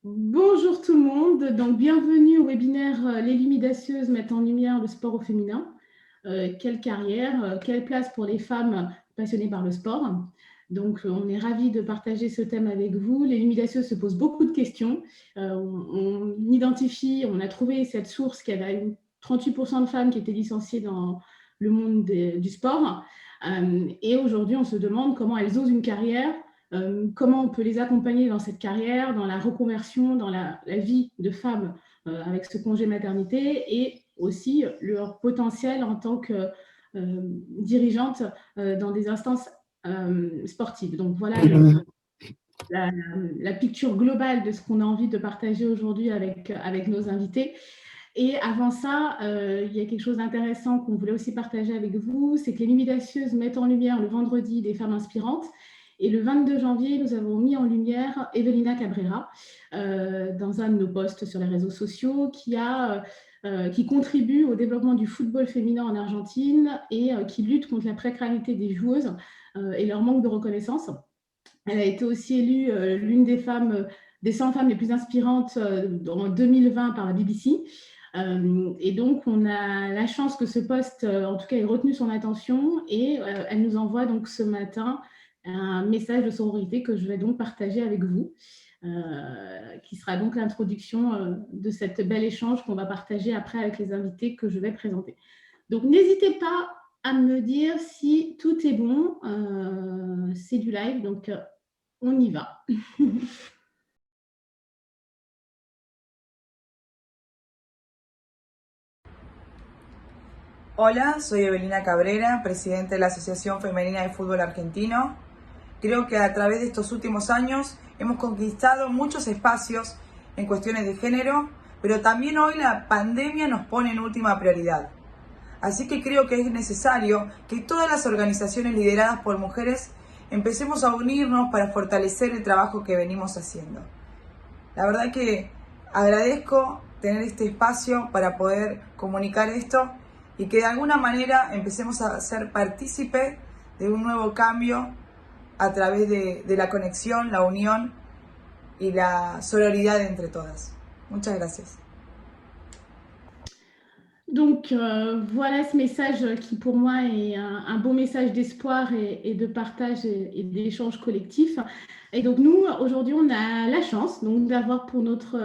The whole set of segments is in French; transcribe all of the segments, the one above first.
Bonjour tout le monde, donc bienvenue au webinaire Les Lumidacieuses mettent en lumière le sport au féminin. Quelle carrière, quelle place pour les femmes passionnées par le sport. Donc on est ravis de partager ce thème avec vous. Les Lumidacieuses se posent beaucoup de questions. On identifie, on a trouvé cette source qu'il y avait 38% de femmes qui étaient licenciées dans le monde du sport. Et aujourd'hui on se demande comment elles osent une carrière. Comment on peut les accompagner dans cette carrière, dans la reconversion, dans la vie de femme avec ce congé maternité et aussi leur potentiel en tant que dirigeante dans des instances sportives. Donc voilà la picture globale de ce qu'on a envie de partager aujourd'hui avec nos invités. Et avant ça, il y a quelque chose d'intéressant qu'on voulait aussi partager avec vous, c'est que les Lumidacieuses mettent en lumière le vendredi des femmes inspirantes. Et le 22 janvier, nous avons mis en lumière Evelina Cabrera dans un de nos posts sur les réseaux sociaux qui contribue au développement du football féminin en Argentine et qui lutte contre la précarité des joueuses et leur manque de reconnaissance. Elle a été aussi élue l'une des 100 femmes les plus inspirantes en 2020 par la BBC. Et donc, on a la chance que ce poste, en tout cas, ait retenu son attention et elle nous envoie donc ce matin un message de sororité que je vais donc partager avec vous, qui sera donc l'introduction de cette belle échange qu'on va partager après avec les invités que je vais présenter. Donc, n'hésitez pas à me dire si tout est bon. C'est du live, donc on y va. Hola, soy Evelina Cabrera, presidente de la Asociación Femenina de Fútbol Argentino. Creo que a través de estos últimos años hemos conquistado muchos espacios en cuestiones de género, pero también hoy la pandemia nos pone en última prioridad. Así que creo que es necesario que todas las organizaciones lideradas por mujeres empecemos a unirnos para fortalecer el trabajo que venimos haciendo. La verdad que agradezco tener este espacio para poder comunicar esto y que de alguna manera empecemos a ser partícipe de un nuevo cambio a través de la conexión, la unión y la sororidad entre todas. Muchas gracias. Donc voilà ce message qui pour moi est un beau message d'espoir et de partage et d'échange collectif. Et donc nous, aujourd'hui, on a la chance d'avoir pour notre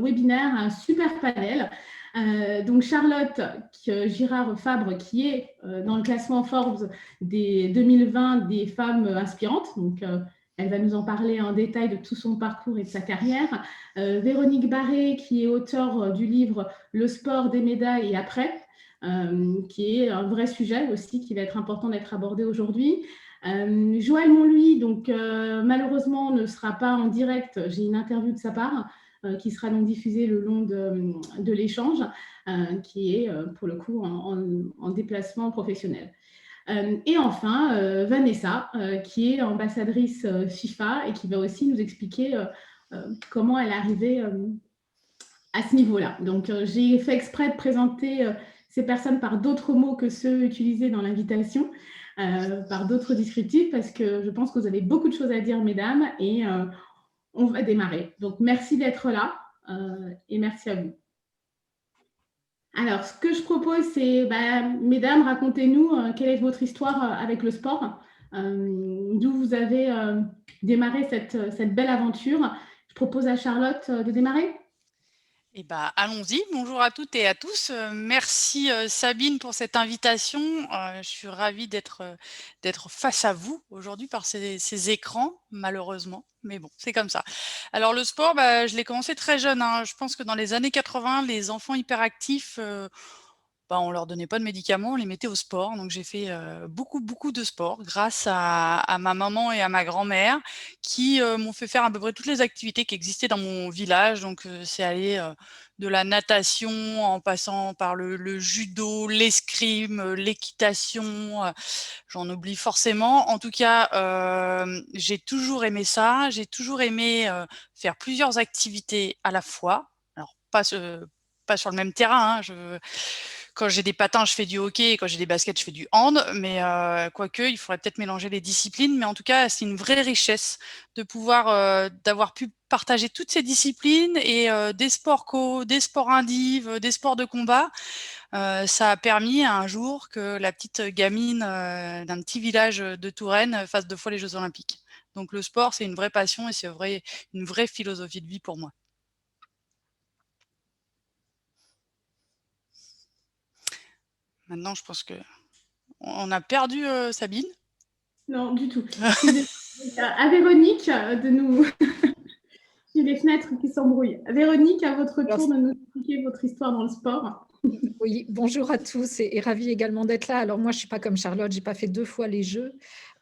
webinaire un super panel. Donc Charlotte Girard-Fabre, qui est dans le classement Forbes des 2020 des femmes inspirantes. Donc elle va nous en parler en détail de tout son parcours et de sa carrière. Véronique Barré, qui est auteure du livre Le sport des médailles et après, qui est un vrai sujet aussi qui va être important d'être abordé aujourd'hui. Joël Monluy, donc malheureusement ne sera pas en direct, j'ai une interview de sa part qui sera donc diffusée le long de l'échange, qui est pour le coup en déplacement professionnel. Et enfin, Vanessa, qui est ambassadrice FIFA et qui va aussi nous expliquer comment elle est arrivée à ce niveau-là. Donc, j'ai fait exprès de présenter ces personnes par d'autres mots que ceux utilisés dans l'invitation, par d'autres descriptifs, parce que je pense que vous avez beaucoup de choses à dire, mesdames, et on va démarrer. Donc, merci d'être là et merci à vous. Alors, ce que je propose, c'est, mesdames, racontez-nous quelle est votre histoire avec le sport, d'où vous avez démarré cette belle aventure. Je propose à Charlotte de démarrer. Eh ben, allons-y. Bonjour à toutes et à tous. Merci Sabine pour cette invitation. Je suis ravie d'être face à vous aujourd'hui par ces écrans, malheureusement. Mais bon, c'est comme ça. Alors le sport, je l'ai commencé très jeune, hein. Je pense que dans les années 80, les enfants hyperactifs, on leur donnait pas de médicaments, on les mettait au sport. Donc j'ai fait beaucoup de sport grâce à ma maman et à ma grand-mère qui m'ont fait faire à peu près toutes les activités qui existaient dans mon village. Donc c'est aller de la natation en passant par le judo, l'escrime, l'équitation, j'en oublie forcément. En tout cas, j'ai toujours aimé ça. J'ai toujours aimé faire plusieurs activités à la fois. Alors pas sur le même terrain, hein. quand j'ai des patins, je fais du hockey et quand j'ai des baskets, je fais du hand. Mais quoique, il faudrait peut-être mélanger les disciplines. Mais en tout cas, c'est une vraie richesse de pouvoir d'avoir pu partager toutes ces disciplines et des sports co, des sports indiv, des sports de combat. Ça a permis un jour que la petite gamine d'un petit village de Touraine fasse 2 fois les Jeux olympiques. Donc le sport, c'est une vraie passion et c'est une vraie philosophie de vie pour moi. Maintenant, je pense qu'on a perdu Sabine. Non, du tout. À Véronique de nous... J'ai les fenêtres qui s'embrouillent. Véronique, à votre tour de nous expliquer votre histoire dans le sport. Oui, bonjour à tous et ravie également d'être là. Alors moi, je ne suis pas comme Charlotte, je n'ai pas fait 2 fois les Jeux,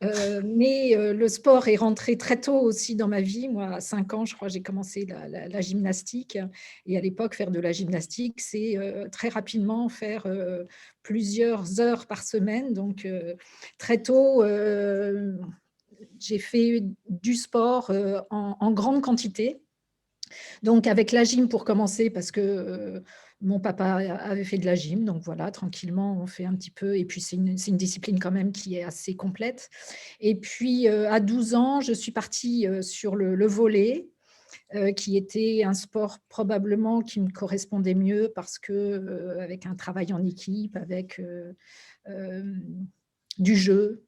mais le sport est rentré très tôt aussi dans ma vie. Moi, à 5 ans, je crois, j'ai commencé la gymnastique. Et à l'époque, faire de la gymnastique, c'est très rapidement faire plusieurs heures par semaine. Donc, très tôt, j'ai fait du sport en grande quantité. Donc, avec la gym pour commencer, parce que mon papa avait fait de la gym. Donc, voilà, tranquillement, on fait un petit peu. Et puis, c'est une discipline quand même qui est assez complète. Et puis, à 12 ans, je suis partie sur le volley, qui était un sport probablement qui me correspondait mieux parce que, avec un travail en équipe, avec du jeu,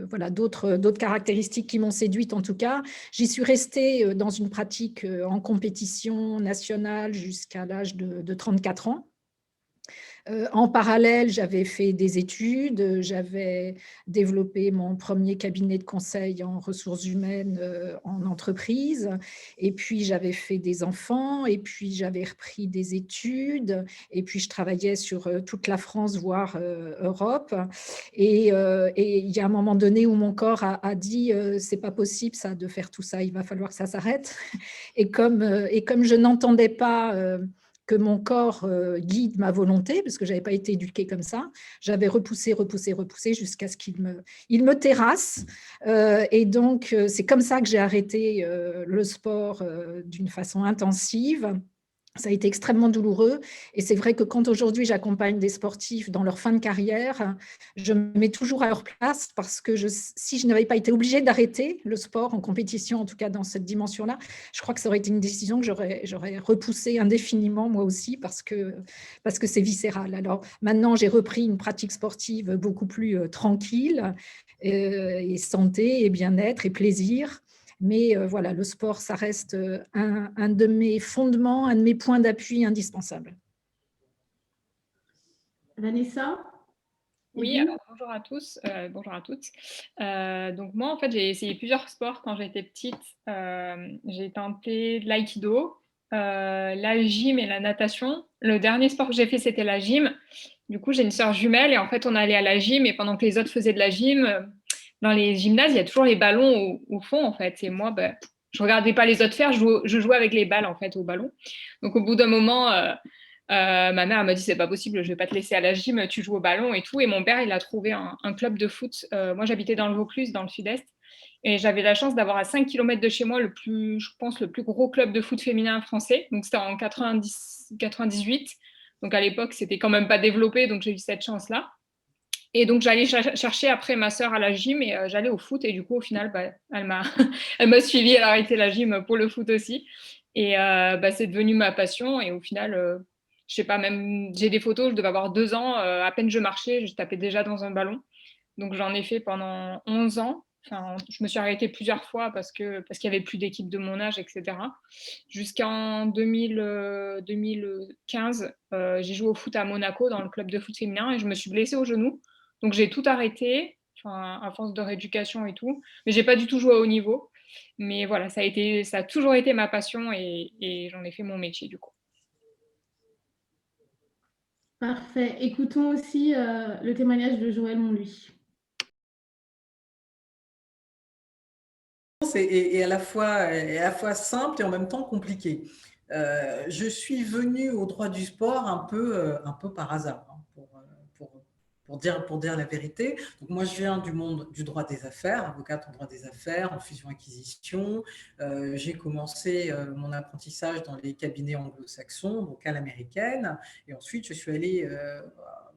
voilà, d'autres caractéristiques qui m'ont séduite en tout cas. J'y suis restée dans une pratique en compétition nationale jusqu'à l'âge de 34 ans. En parallèle, j'avais fait des études, j'avais développé mon premier cabinet de conseil en ressources humaines en entreprise, et puis j'avais fait des enfants, et puis j'avais repris des études, et puis je travaillais sur toute la France, voire Europe. Et il y a un moment donné où mon corps a dit c'est pas possible ça, de faire tout ça, il va falloir que ça s'arrête. Et comme je n'entendais pas que mon corps guide ma volonté, parce que je n'avais pas été éduquée comme ça. J'avais repoussé jusqu'à ce qu'il me terrasse. Et donc, c'est comme ça que j'ai arrêté le sport d'une façon intensive. Ça a été extrêmement douloureux. Et c'est vrai que quand aujourd'hui j'accompagne des sportifs dans leur fin de carrière, je me mets toujours à leur place parce que si je n'avais pas été obligée d'arrêter le sport en compétition, en tout cas dans cette dimension-là, je crois que ça aurait été une décision que j'aurais repoussée indéfiniment moi aussi parce que c'est viscéral. Alors maintenant, j'ai repris une pratique sportive beaucoup plus tranquille et santé et bien-être et plaisir. Mais voilà, le sport, ça reste un de mes fondements, un de mes points d'appui indispensables. Vanessa? Oui, alors bonjour à tous, bonjour à toutes. Donc moi, en fait, j'ai essayé plusieurs sports quand j'étais petite. J'ai tenté l'aïkido, la gym et la natation. Le dernier sport que j'ai fait, c'était la gym. Du coup, j'ai une sœur jumelle et en fait, on allait à la gym et pendant que les autres faisaient de la gym, dans les gymnases, il y a toujours les ballons au fond, en fait. Et moi, je regardais pas les autres faire, je jouais avec les balles, en fait, au ballon. Donc au bout d'un moment... ma mère m'a dit c'est pas possible, je vais pas te laisser à la gym, tu joues au ballon et tout. Et mon père, il a trouvé un club de foot. Moi, j'habitais dans le Vaucluse, dans le sud-est, et j'avais la chance d'avoir à 5 km de chez moi le plus gros club de foot féminin français. Donc c'était en 98. Donc à l'époque, c'était quand même pas développé, donc j'ai eu cette chance-là. Et donc j'allais chercher après ma sœur à la gym et j'allais au foot. Et du coup, au final, elle m'a suivie, elle a arrêté la gym pour le foot aussi. Et c'est devenu ma passion. Et au final, je sais pas, même j'ai des photos, je devais avoir 2 ans, à peine je marchais, je tapais déjà dans un ballon. Donc j'en ai fait pendant 11 ans. Enfin, je me suis arrêtée plusieurs fois parce qu'il n'y avait plus d'équipe de mon âge, etc. Jusqu'en 2015, j'ai joué au foot à Monaco dans le club de foot féminin et je me suis blessée au genou. Donc j'ai tout arrêté, enfin, à force de rééducation et tout. Mais j'ai pas du tout joué à haut niveau. Mais voilà, ça a toujours été ma passion et j'en ai fait mon métier du coup. Parfait. Écoutons aussi le témoignage de Joël Monluy. Et à la fois simple et en même temps compliqué. Je suis venue au droit du sport un peu par hasard, hein, pour dire la vérité. Donc moi, je viens du monde du droit des affaires, avocate en droit des affaires, en fusion-acquisition. J'ai commencé mon apprentissage dans les cabinets anglo-saxons, donc à l'américaine. Et ensuite, je suis allée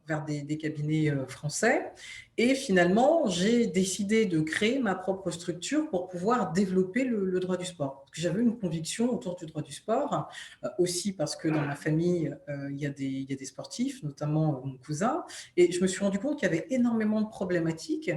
vers des cabinets français. Et finalement, j'ai décidé de créer ma propre structure pour pouvoir développer le droit du sport. Parce que j'avais une conviction autour du droit du sport, aussi parce que dans ma famille, il y a des sportifs, notamment mon cousin. Et je me suis rendu compte qu'il y avait énormément de problématiques,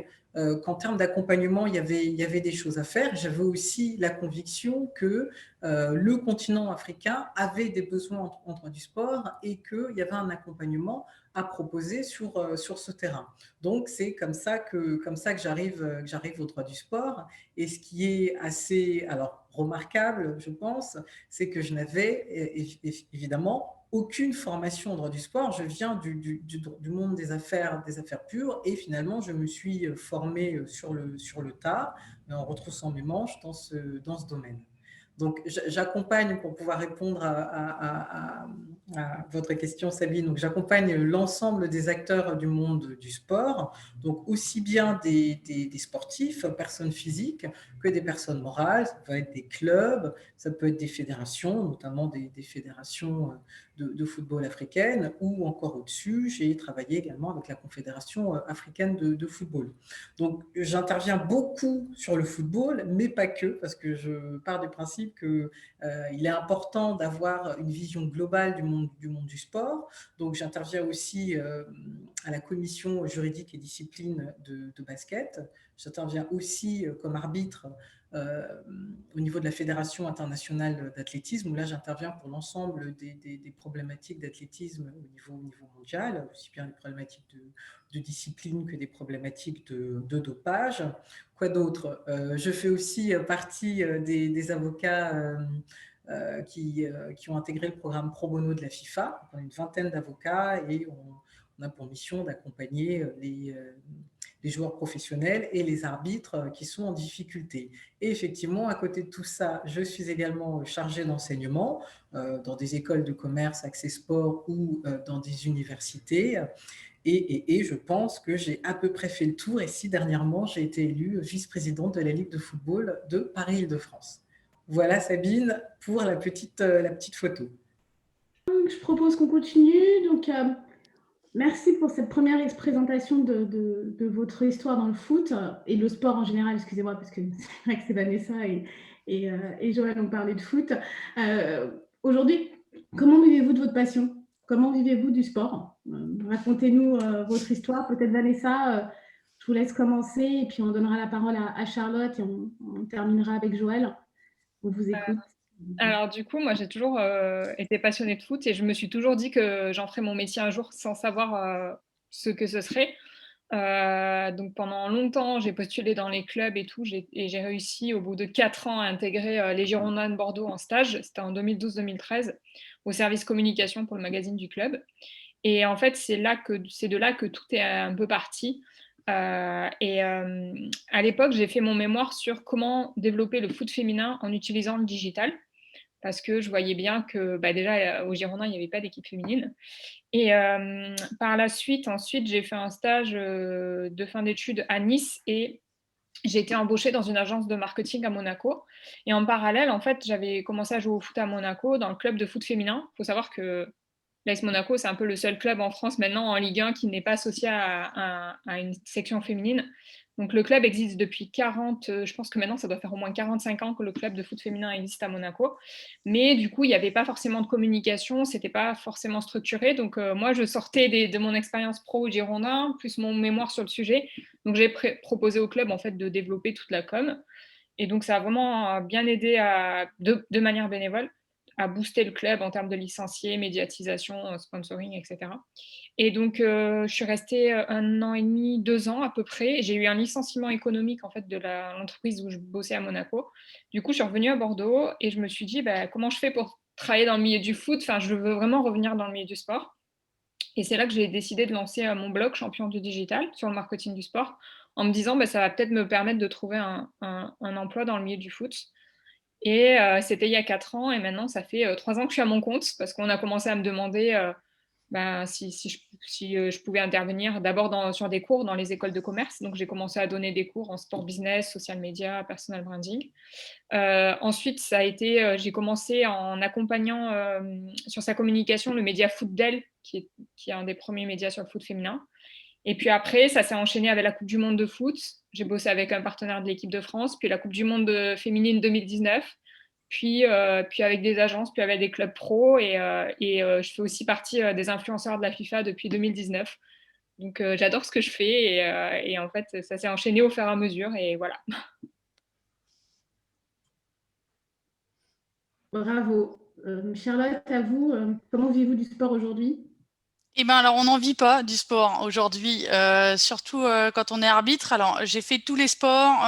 qu'en termes d'accompagnement, il y avait des choses à faire. J'avais aussi la conviction que le continent africain avait des besoins en droit du sport et qu'il y avait un accompagnement à proposer sur ce terrain. Donc, c'est comme ça que j'arrive au droit du sport. Et ce qui est assez remarquable, je pense, c'est que je n'avais évidemment aucune formation en droit du sport. Je viens du monde des affaires pures, et finalement, je me suis formée sur le tas, mais en retroussant mes manches dans ce domaine. Donc, j'accompagne, pour pouvoir répondre à votre question, Sabine, donc j'accompagne l'ensemble des acteurs du monde du sport, donc aussi bien des sportifs, personnes physiques, que des personnes morales. Ça peut être des clubs, ça peut être des fédérations, notamment des fédérations de football africaines, ou encore au-dessus, j'ai travaillé également avec la Confédération africaine de football. Donc, j'interviens beaucoup sur le football, mais pas que, parce que je pars du principe qu'il est important d'avoir une vision globale du monde du sport. Donc, j'interviens aussi à la commission juridique et discipline de basket. J'interviens aussi comme arbitre au niveau de la Fédération internationale d'athlétisme, où là, j'interviens pour l'ensemble des problématiques d'athlétisme au niveau mondial, aussi bien les problématiques de discipline que des problématiques de dopage. Quoi d'autre? Je fais aussi partie des avocats qui ont intégré le programme Pro Bono de la FIFA. On a une vingtaine d'avocats et on a pour mission d'accompagner les joueurs professionnels et les arbitres qui sont en difficulté. Et effectivement, à côté de tout ça, je suis également chargée d'enseignement dans des écoles de commerce axées sport ou dans des universités. Et je pense que j'ai à peu près fait le tour. Et si dernièrement, j'ai été élue vice-présidente de la Ligue de football de Paris-Île-de-France. Voilà, Sabine, pour la petite photo. Je propose qu'on continue. Donc, merci pour cette première présentation de votre histoire dans le foot et le sport en général. Excusez-moi, parce que c'est vrai que c'est Vanessa et Joël ont parlé de foot. Aujourd'hui, comment vivez-vous de votre passion? Comment vivez-vous du sport? Racontez-nous votre histoire. Peut-être Vanessa, je vous laisse commencer et puis on donnera la parole à Charlotte et on terminera avec Joël. On vous écoute. Alors du coup, moi j'ai toujours été passionnée de foot et je me suis toujours dit que j'en ferais mon métier un jour sans savoir ce que ce serait. Donc pendant longtemps, j'ai postulé dans les clubs et tout, et j'ai réussi au bout de 4 ans à intégrer les Girondins de Bordeaux en stage. C'était en 2012-2013 au service communication pour le magazine du club. Et en fait, c'est de là que tout est un peu parti. À l'époque, j'ai fait mon mémoire sur comment développer le foot féminin en utilisant le digital, parce que je voyais bien que déjà, aux Girondins, il n'y avait pas d'équipe féminine. Et par la suite, ensuite, j'ai fait un stage de fin d'études à Nice et j'ai été embauchée dans une agence de marketing à Monaco. Et en parallèle, en fait, j'avais commencé à jouer au foot à Monaco dans le club de foot féminin. Il faut savoir que l'AS Monaco, c'est un peu le seul club en France maintenant en Ligue 1 qui n'est pas associé à une section féminine. Donc le club existe depuis 40, je pense que maintenant ça doit faire au moins 45 ans que le club de foot féminin existe à Monaco. Mais du coup, il n'y avait pas forcément de communication, c'était pas forcément structuré. Donc moi, je sortais de mon expérience pro au Girondin, plus mon mémoire sur le sujet. Donc j'ai proposé au club en fait de développer toute la com. Et donc ça a vraiment bien aidé de manière bénévole à booster le club en termes de licenciés, médiatisation, sponsoring, etc. Et donc, je suis restée 1 an et demi, 2 ans à peu près. J'ai eu un licenciement économique en fait de l'entreprise où je bossais à Monaco. Du coup, je suis revenue à Bordeaux et je me suis dit comment je fais pour travailler dans le milieu du foot. Enfin, je veux vraiment revenir dans le milieu du sport. Et c'est là que j'ai décidé de lancer mon blog Champion du digital sur le marketing du sport, en me disant ça va peut-être me permettre de trouver un emploi dans le milieu du foot. Et c'était il y a 4 ans et maintenant ça fait 3 ans que je suis à mon compte parce qu'on a commencé à me demander je pouvais intervenir d'abord sur des cours dans les écoles de commerce. Donc, j'ai commencé à donner des cours en sport business, social media, personal branding. Ensuite, j'ai commencé en accompagnant sur sa communication le média Footdel, qui est un des premiers médias sur le foot féminin. Et puis après, ça s'est enchaîné avec la Coupe du monde de foot. J'ai bossé avec un partenaire de l'équipe de France, puis la Coupe du monde féminine 2019, puis avec des agences, puis avec des clubs pro. Et je fais aussi partie des influenceurs de la FIFA depuis 2019. Donc, j'adore ce que je fais. Et en fait, ça s'est enchaîné au fur et à mesure. Et voilà. Bravo. Charlotte, à vous, comment vivez-vous du sport aujourd'hui? Eh ben alors on n'en vit pas du sport aujourd'hui, surtout quand on est arbitre. Alors j'ai fait tous les sports,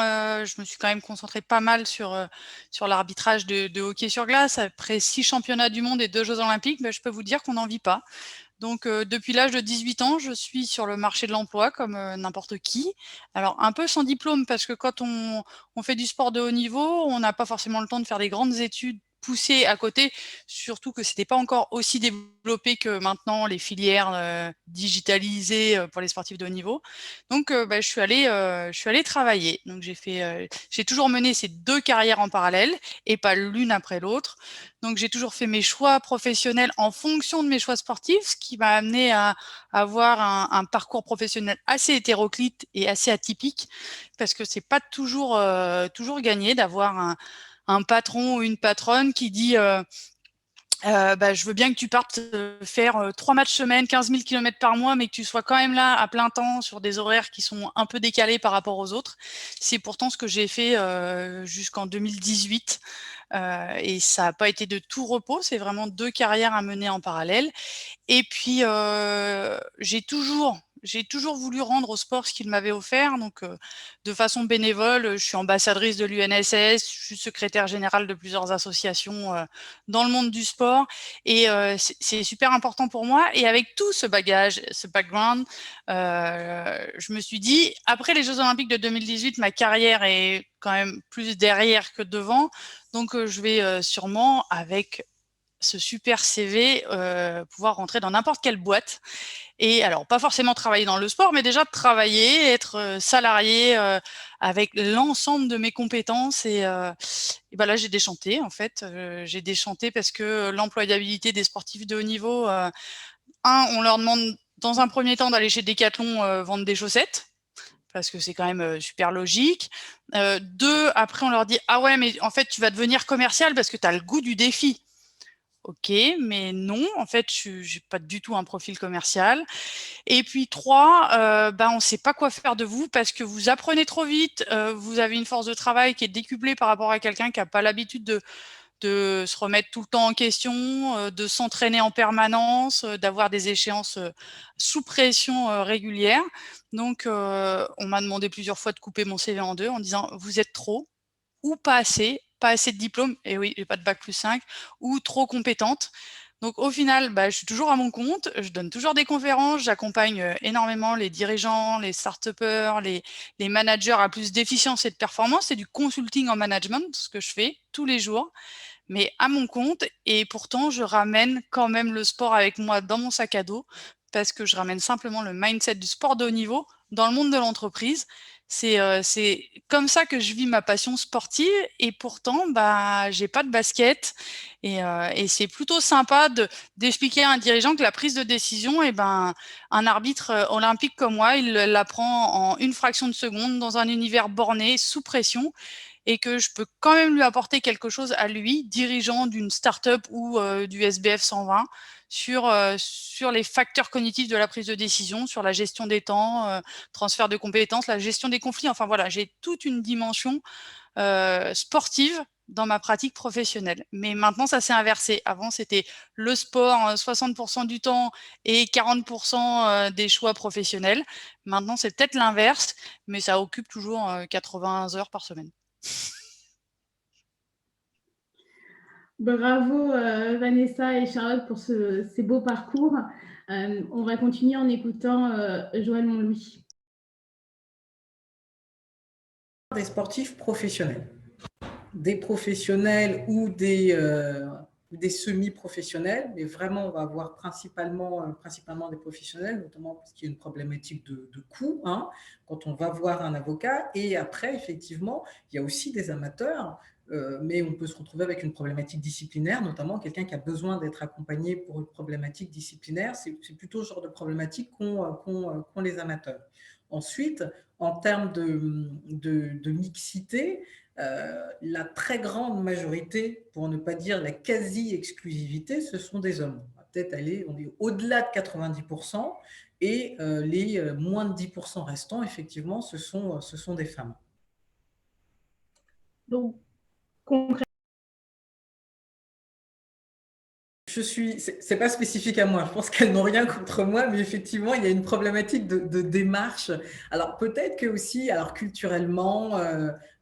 je me suis quand même concentrée pas mal sur l'arbitrage de hockey sur glace. Après 6 championnats du monde et 2 Jeux olympiques, ben, je peux vous dire qu'on n'en vit pas. Donc depuis l'âge de 18 ans, je suis sur le marché de l'emploi comme n'importe qui. Alors un peu sans diplôme parce que quand on fait du sport de haut niveau, on n'a pas forcément le temps de faire des grandes études poussées à côté, surtout que c'était pas encore aussi développé que maintenant les filières digitalisées pour les sportifs de haut niveau. Donc bah, je suis allée travailler. Donc j'ai toujours mené ces 2 carrières en parallèle et pas l'une après l'autre. Donc j'ai toujours fait mes choix professionnels en fonction de mes choix sportifs, ce qui m'a amené à avoir un parcours professionnel assez hétéroclite et assez atypique, parce que c'est pas toujours gagné d'avoir un patron ou une patronne qui dit bah, je veux bien que tu partes faire 3 matchs semaine, 15 000 km par mois, mais que tu sois quand même là à plein temps sur des horaires qui sont un peu décalés par rapport aux autres. C'est pourtant ce que j'ai fait jusqu'en 2018. Et ça n'a pas été de tout repos, c'est vraiment 2 carrières à mener en parallèle. Et puis, j'ai toujours voulu rendre au sport ce qu'il m'avait offert. Donc, de façon bénévole, je suis ambassadrice de l'UNSS, je suis secrétaire générale de plusieurs associations dans le monde du sport. Et c'est super important pour moi. Et avec tout ce bagage, ce background, je me suis dit, après les Jeux Olympiques de 2018, ma carrière est quand même plus derrière que devant. Donc, je vais sûrement, avec ce super CV, pouvoir rentrer dans n'importe quelle boîte. Et alors, pas forcément travailler dans le sport, mais déjà travailler, être salarié avec l'ensemble de mes compétences. Et ben là, j'ai déchanté, en fait. J'ai déchanté parce que l'employabilité des sportifs de haut niveau, on leur demande dans un premier temps d'aller chez Decathlon vendre des chaussettes, parce que c'est quand même super logique. 2, après, on leur dit « Ah ouais, mais en fait, tu vas devenir commercial parce que tu as le goût du défi ». Ok, mais non, en fait, je n'ai pas du tout un profil commercial. Et puis 3, on ne sait pas quoi faire de vous parce que vous apprenez trop vite, vous avez une force de travail qui est décuplée par rapport à quelqu'un qui n'a pas l'habitude de se remettre tout le temps en question, de s'entraîner en permanence, d'avoir des échéances sous pression régulière. Donc, on m'a demandé plusieurs fois de couper mon CV en 2 en disant « Vous êtes trop » ou pas assez de diplôme, et oui, j'ai pas de bac plus 5, ou trop compétente. Donc au final, bah, je suis toujours à mon compte, je donne toujours des conférences, j'accompagne énormément les dirigeants, les start-upers, les managers à plus d'efficience et de performance. C'est du consulting en management, ce que je fais tous les jours, mais à mon compte. Et pourtant, je ramène quand même le sport avec moi dans mon sac à dos, parce que je ramène simplement le mindset du sport de haut niveau dans le monde de l'entreprise. C'est comme ça que je vis ma passion sportive, et pourtant, bah, j'ai pas de basket. Et c'est plutôt sympa d'expliquer à un dirigeant que la prise de décision, eh ben, un arbitre olympique comme moi, il l'apprend en une fraction de seconde dans un univers borné, sous pression, et que je peux quand même lui apporter quelque chose à lui, dirigeant d'une start-up ou du SBF 120, sur les facteurs cognitifs de la prise de décision, sur la gestion des temps, transfert de compétences, la gestion des conflits. Enfin voilà, j'ai toute une dimension sportive dans ma pratique professionnelle. Mais maintenant, ça s'est inversé. Avant, c'était le sport 60% du temps et 40% des choix professionnels. Maintenant, c'est peut-être l'inverse, mais ça occupe toujours 80 heures par semaine. Bravo Vanessa et Charlotte pour ces beaux parcours. On va continuer en écoutant Joël Montlouis. Des sportifs professionnels. Des professionnels ou des des semi-professionnels, mais vraiment, on va avoir principalement des professionnels, notamment parce qu'il y a une problématique de coût, hein, quand on va voir un avocat. Et après, effectivement, il y a aussi des amateurs, mais on peut se retrouver avec une problématique disciplinaire, notamment quelqu'un qui a besoin d'être accompagné pour une problématique disciplinaire. C'est plutôt ce genre de problématique qu'ont les amateurs. Ensuite, en termes de mixité, la très grande majorité, pour ne pas dire la quasi-exclusivité, ce sont des hommes. On va peut-être aller, on est au-delà de 90%, et les moins de 10% restants, effectivement, ce sont des femmes. Donc, concrètement, c'est pas spécifique à moi, je pense qu'elles n'ont rien contre moi, mais effectivement, il y a une problématique de démarche. Alors peut-être que aussi, alors culturellement,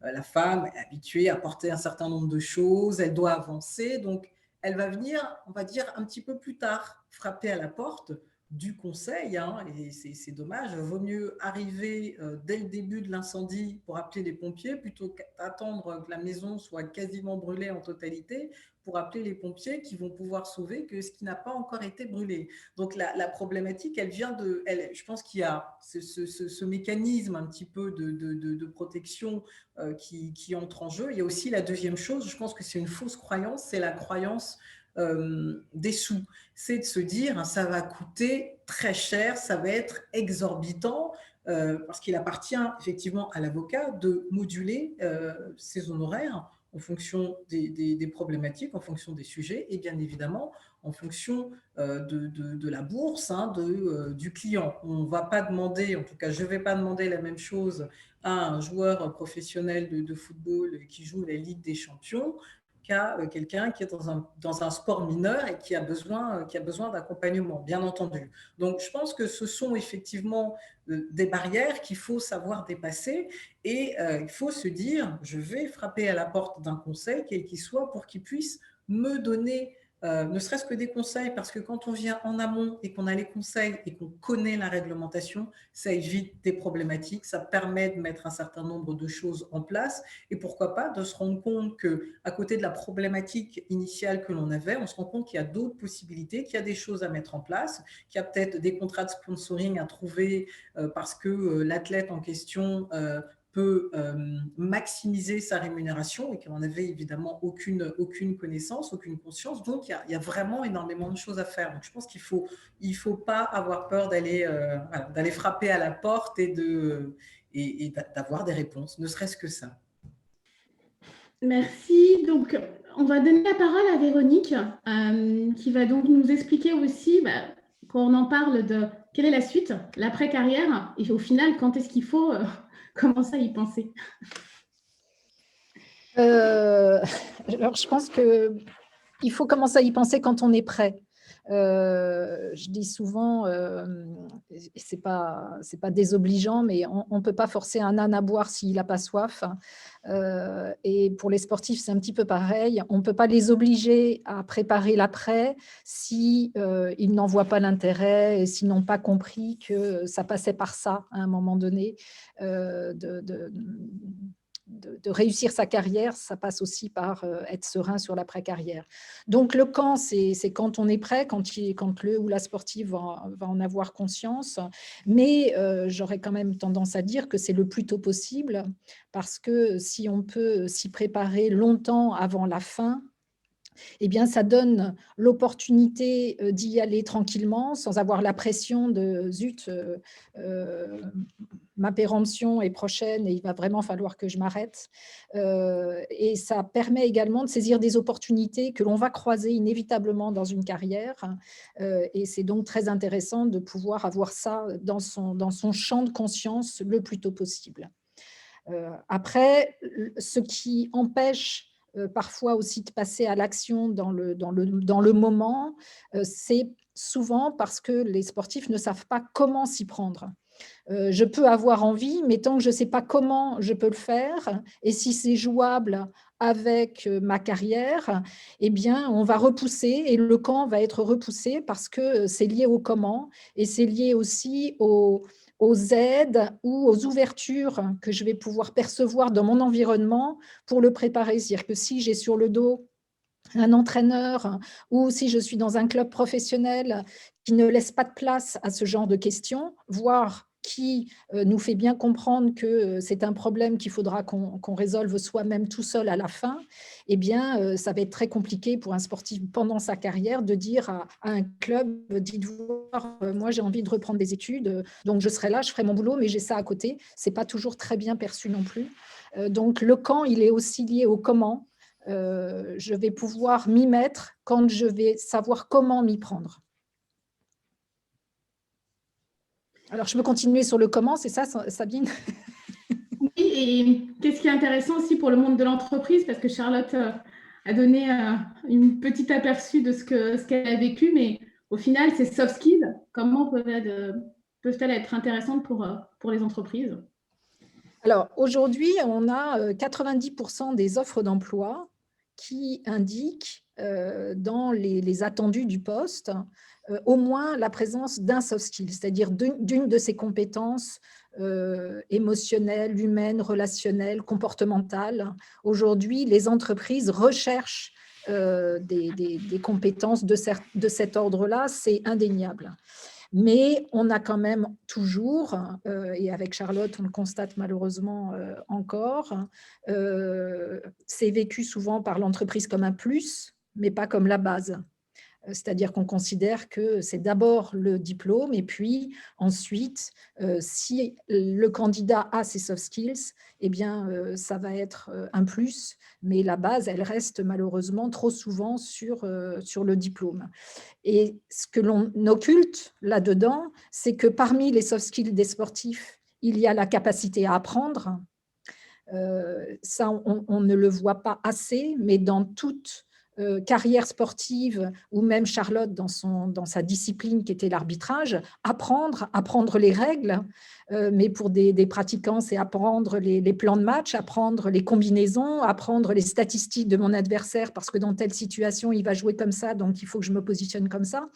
la femme est habituée à porter un certain nombre de choses, elle doit avancer, donc elle va venir, on va dire, un petit peu plus tard, frapper à la porte du conseil, hein, et c'est dommage, il vaut mieux arriver dès le début de l'incendie pour appeler les pompiers, plutôt qu'attendre que la maison soit quasiment brûlée en totalité, pour appeler les pompiers qui vont pouvoir sauver que ce qui n'a pas encore été brûlé. Donc la problématique, elle vient je pense qu'il y a ce mécanisme un petit peu de protection qui entre en jeu. Il y a aussi la deuxième chose, je pense que c'est une fausse croyance, c'est la croyance des sous. C'est de se dire, ça va coûter très cher, ça va être exorbitant, parce qu'il appartient effectivement à l'avocat de moduler ses honoraires en fonction des problématiques, en fonction des sujets et bien évidemment en fonction de la bourse, hein, du client. On ne va pas demander, en tout cas je ne vais pas demander la même chose à un joueur professionnel de football qui joue la Ligue des Champions qu'à quelqu'un qui est dans un sport mineur et qui a besoin d'accompagnement, bien entendu. Donc, je pense que ce sont effectivement des barrières qu'il faut savoir dépasser et il faut se dire, je vais frapper à la porte d'un conseil, quel qu'il soit, pour qu'il puisse me donner ne serait-ce que des conseils, parce que quand on vient en amont et qu'on a les conseils et qu'on connaît la réglementation, ça évite des problématiques, ça permet de mettre un certain nombre de choses en place et pourquoi pas de se rendre compte qu'à côté de la problématique initiale que l'on avait, on se rend compte qu'il y a d'autres possibilités, qu'il y a des choses à mettre en place, qu'il y a peut-être des contrats de sponsoring à trouver parce que l'athlète en question peut maximiser sa rémunération et qu'on n'avait évidemment aucune connaissance, aucune conscience. Donc, il y a vraiment énormément de choses à faire. Donc, je pense qu'il faut pas avoir peur d'aller frapper à la porte et d'avoir des réponses, ne serait-ce que ça. Merci. Donc, on va donner la parole à Véronique, qui va donc nous expliquer aussi, quand on en parle de quelle est la suite, l'après-carrière, et au final, quand est-ce qu'il faut commencer à y penser. Alors, je pense qu'il faut commencer à y penser quand on est prêt. Je dis souvent, c'est pas désobligeant, mais on ne peut pas forcer un âne à boire s'il n'a pas soif. Et pour les sportifs, c'est un petit peu pareil. On ne peut pas les obliger à préparer l'après si ils n'en voient pas l'intérêt et s'ils n'ont pas compris que ça passait par ça à un moment donné. De réussir sa carrière, ça passe aussi par être serein sur l'après-carrière. Donc, le quand, c'est quand on est prêt, quand le ou la sportive va en avoir conscience. Mais j'aurais quand même tendance à dire que c'est le plus tôt possible, parce que si on peut s'y préparer longtemps avant la fin, eh bien, ça donne l'opportunité d'y aller tranquillement, sans avoir la pression de « zut, ma péremption est prochaine et il va vraiment falloir que je m'arrête ». Et ça permet également de saisir des opportunités que l'on va croiser inévitablement dans une carrière. Et c'est donc très intéressant de pouvoir avoir ça dans son champ de conscience le plus tôt possible. Après, ce qui empêche parfois aussi de passer à l'action dans le moment, c'est souvent parce que les sportifs ne savent pas comment s'y prendre. Je peux avoir envie, mais tant que je ne sais pas comment je peux le faire, et si c'est jouable avec ma carrière, eh bien, on va repousser et le camp va être repoussé parce que c'est lié au comment et c'est lié aussi aux aides ou aux ouvertures que je vais pouvoir percevoir dans mon environnement pour le préparer. C'est-à-dire que si j'ai sur le dos un entraîneur ou si je suis dans un club professionnel qui ne laisse pas de place à ce genre de questions, voire qui nous fait bien comprendre que c'est un problème qu'il faudra qu'on résolve soi-même tout seul à la fin, eh bien, ça va être très compliqué pour un sportif pendant sa carrière de dire à un club, dites voir, moi j'ai envie de reprendre des études, donc je serai là, je ferai mon boulot, mais j'ai ça à côté. C'est pas toujours très bien perçu non plus. Donc le quand, il est aussi lié au comment. Je vais pouvoir m'y mettre quand je vais savoir comment m'y prendre. Alors, je peux continuer sur le comment, c'est ça, Sabine? Oui, et qu'est-ce qui est intéressant aussi pour le monde de l'entreprise, parce que Charlotte a donné une petite aperçu de ce qu'elle a vécu, mais au final, ces soft skills, comment peuvent-elles être intéressantes pour les entreprises? Alors, aujourd'hui, on a 90% des offres d'emploi qui indiquent dans les attendus du poste au moins la présence d'un soft skill, c'est-à-dire d'une de ces compétences émotionnelles, humaines, relationnelles, comportementales. Aujourd'hui, les entreprises recherchent des compétences de cet ordre-là, c'est indéniable. Mais on a quand même toujours, et avec Charlotte, on le constate malheureusement encore, c'est vécu souvent par l'entreprise comme un plus, mais pas comme la base. C'est-à-dire qu'on considère que c'est d'abord le diplôme et puis ensuite, si le candidat a ses soft skills, eh bien, ça va être un plus, mais la base, elle reste malheureusement trop souvent sur le diplôme. Et ce que l'on occulte là-dedans, c'est que parmi les soft skills des sportifs, il y a la capacité à apprendre. Ça, on ne le voit pas assez, mais dans toute carrière sportive, ou même Charlotte dans sa discipline qui était l'arbitrage, apprendre les règles, mais pour des pratiquants, c'est apprendre les plans de match, apprendre les combinaisons, apprendre les statistiques de mon adversaire, parce que dans telle situation, il va jouer comme ça, donc il faut que je me positionne comme ça.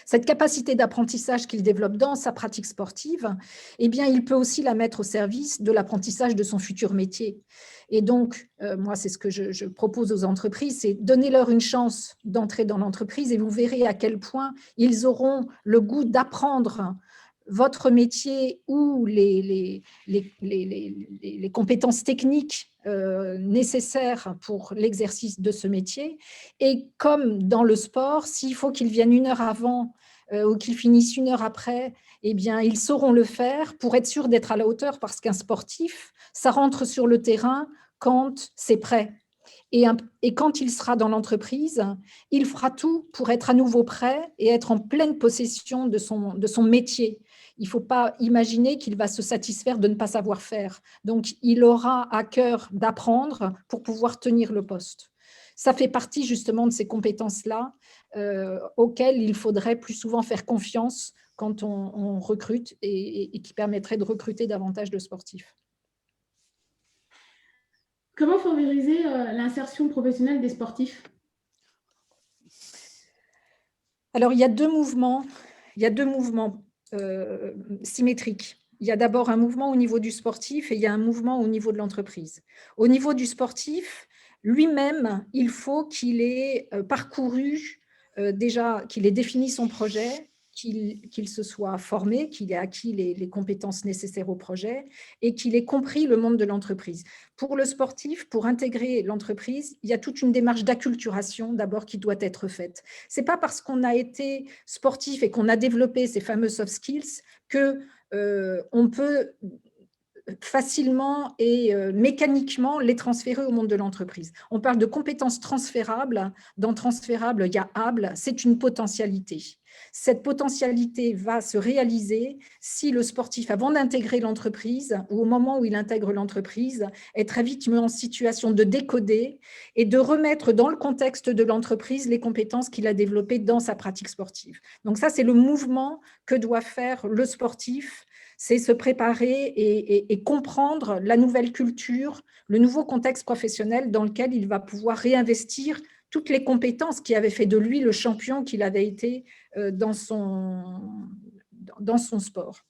Cette capacité d'apprentissage qu'il développe dans sa pratique sportive, eh bien, il peut aussi la mettre au service de l'apprentissage de son futur métier. Et donc, moi, c'est ce que je propose aux entreprises, c'est donner-leur une chance d'entrer dans l'entreprise et vous verrez à quel point ils auront le goût d'apprendre votre métier ou les compétences techniques nécessaires pour l'exercice de ce métier. Et comme dans le sport, s'il faut qu'ils viennent 1 heure avant ou qu'ils finissent 1 heure après, eh bien, ils sauront le faire pour être sûrs d'être à la hauteur, parce qu'un sportif, ça rentre sur le terrain quand c'est prêt. Et quand il sera dans l'entreprise, il fera tout pour être à nouveau prêt et être en pleine possession de son métier. Il ne faut pas imaginer qu'il va se satisfaire de ne pas savoir faire. Donc, il aura à cœur d'apprendre pour pouvoir tenir le poste. Ça fait partie justement de ces compétences-là auxquelles il faudrait plus souvent faire confiance quand on recrute et qui permettrait de recruter davantage de sportifs. Comment favoriser l'insertion professionnelle des sportifs? Alors, il y a deux mouvements symétriques. Il y a d'abord un mouvement au niveau du sportif et il y a un mouvement au niveau de l'entreprise. Au niveau du sportif, lui-même, il faut qu'il ait parcouru déjà, qu'il ait défini son projet, qu'il se soit formé, qu'il ait acquis les compétences nécessaires au projet et qu'il ait compris le monde de l'entreprise. Pour le sportif, pour intégrer l'entreprise, il y a toute une démarche d'acculturation d'abord qui doit être faite. Ce n'est pas parce qu'on a été sportif et qu'on a développé ces fameux soft skills qu'on peut facilement et mécaniquement les transférer au monde de l'entreprise. On parle de compétences transférables. Dans transférable, il y a able, c'est une potentialité. Cette potentialité va se réaliser si le sportif, avant d'intégrer l'entreprise ou au moment où il intègre l'entreprise, est très vite mis en situation de décoder et de remettre dans le contexte de l'entreprise les compétences qu'il a développées dans sa pratique sportive. Donc ça, c'est le mouvement que doit faire le sportif, c'est se préparer et comprendre la nouvelle culture, le nouveau contexte professionnel dans lequel il va pouvoir réinvestir toutes les compétences qui avaient fait de lui le champion qu'il avait été dans son sport.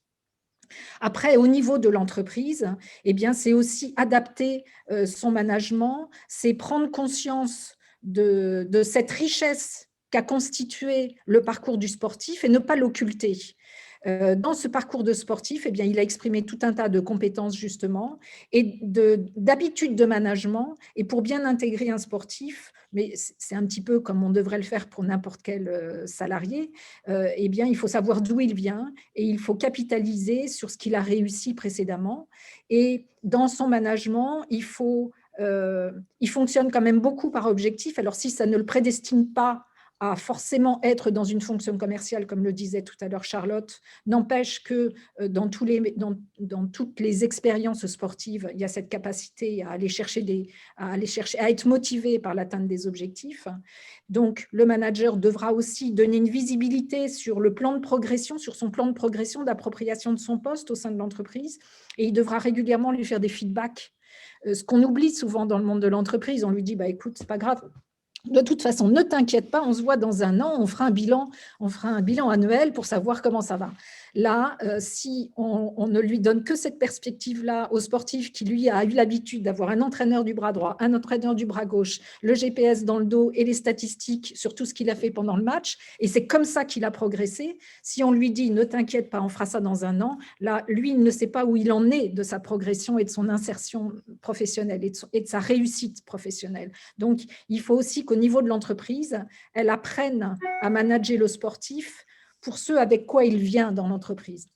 Après, au niveau de l'entreprise, eh bien, c'est aussi adapter son management, c'est prendre conscience de cette richesse qu'a constitué le parcours du sportif et ne pas l'occulter. Dans ce parcours de sportif, eh bien, il a exprimé tout un tas de compétences justement et d'habitudes de management. Et pour bien intégrer un sportif, mais c'est un petit peu comme on devrait le faire pour n'importe quel salarié, eh bien, il faut savoir d'où il vient et il faut capitaliser sur ce qu'il a réussi précédemment. Et dans son management, il fonctionne quand même beaucoup par objectif. Alors, si ça ne le prédestine pas à forcément être dans une fonction commerciale, comme le disait tout à l'heure Charlotte, n'empêche que dans toutes les expériences sportives, il y a cette capacité à aller chercher, à être motivé par l'atteinte des objectifs. Donc, le manager devra aussi donner une visibilité sur le plan de progression, sur son plan de progression d'appropriation de son poste au sein de l'entreprise, et il devra régulièrement lui faire des feedbacks. Ce qu'on oublie souvent dans le monde de l'entreprise, on lui dit, écoute, c'est pas grave, de toute façon, ne t'inquiète pas, on se voit dans un an, on fera un bilan annuel pour savoir comment ça va. Là, si on ne lui donne que cette perspective-là au sportif qui, lui, a eu l'habitude d'avoir un entraîneur du bras droit, un entraîneur du bras gauche, le GPS dans le dos et les statistiques sur tout ce qu'il a fait pendant le match, et c'est comme ça qu'il a progressé. Si on lui dit « ne t'inquiète pas, on fera ça dans un an », là, lui, il ne sait pas où il en est de sa progression et de son insertion professionnelle et de sa réussite professionnelle. Donc, il faut aussi qu'au niveau de l'entreprise, elle apprenne à manager le sportif pour ceux avec quoi il vient dans l'entreprise.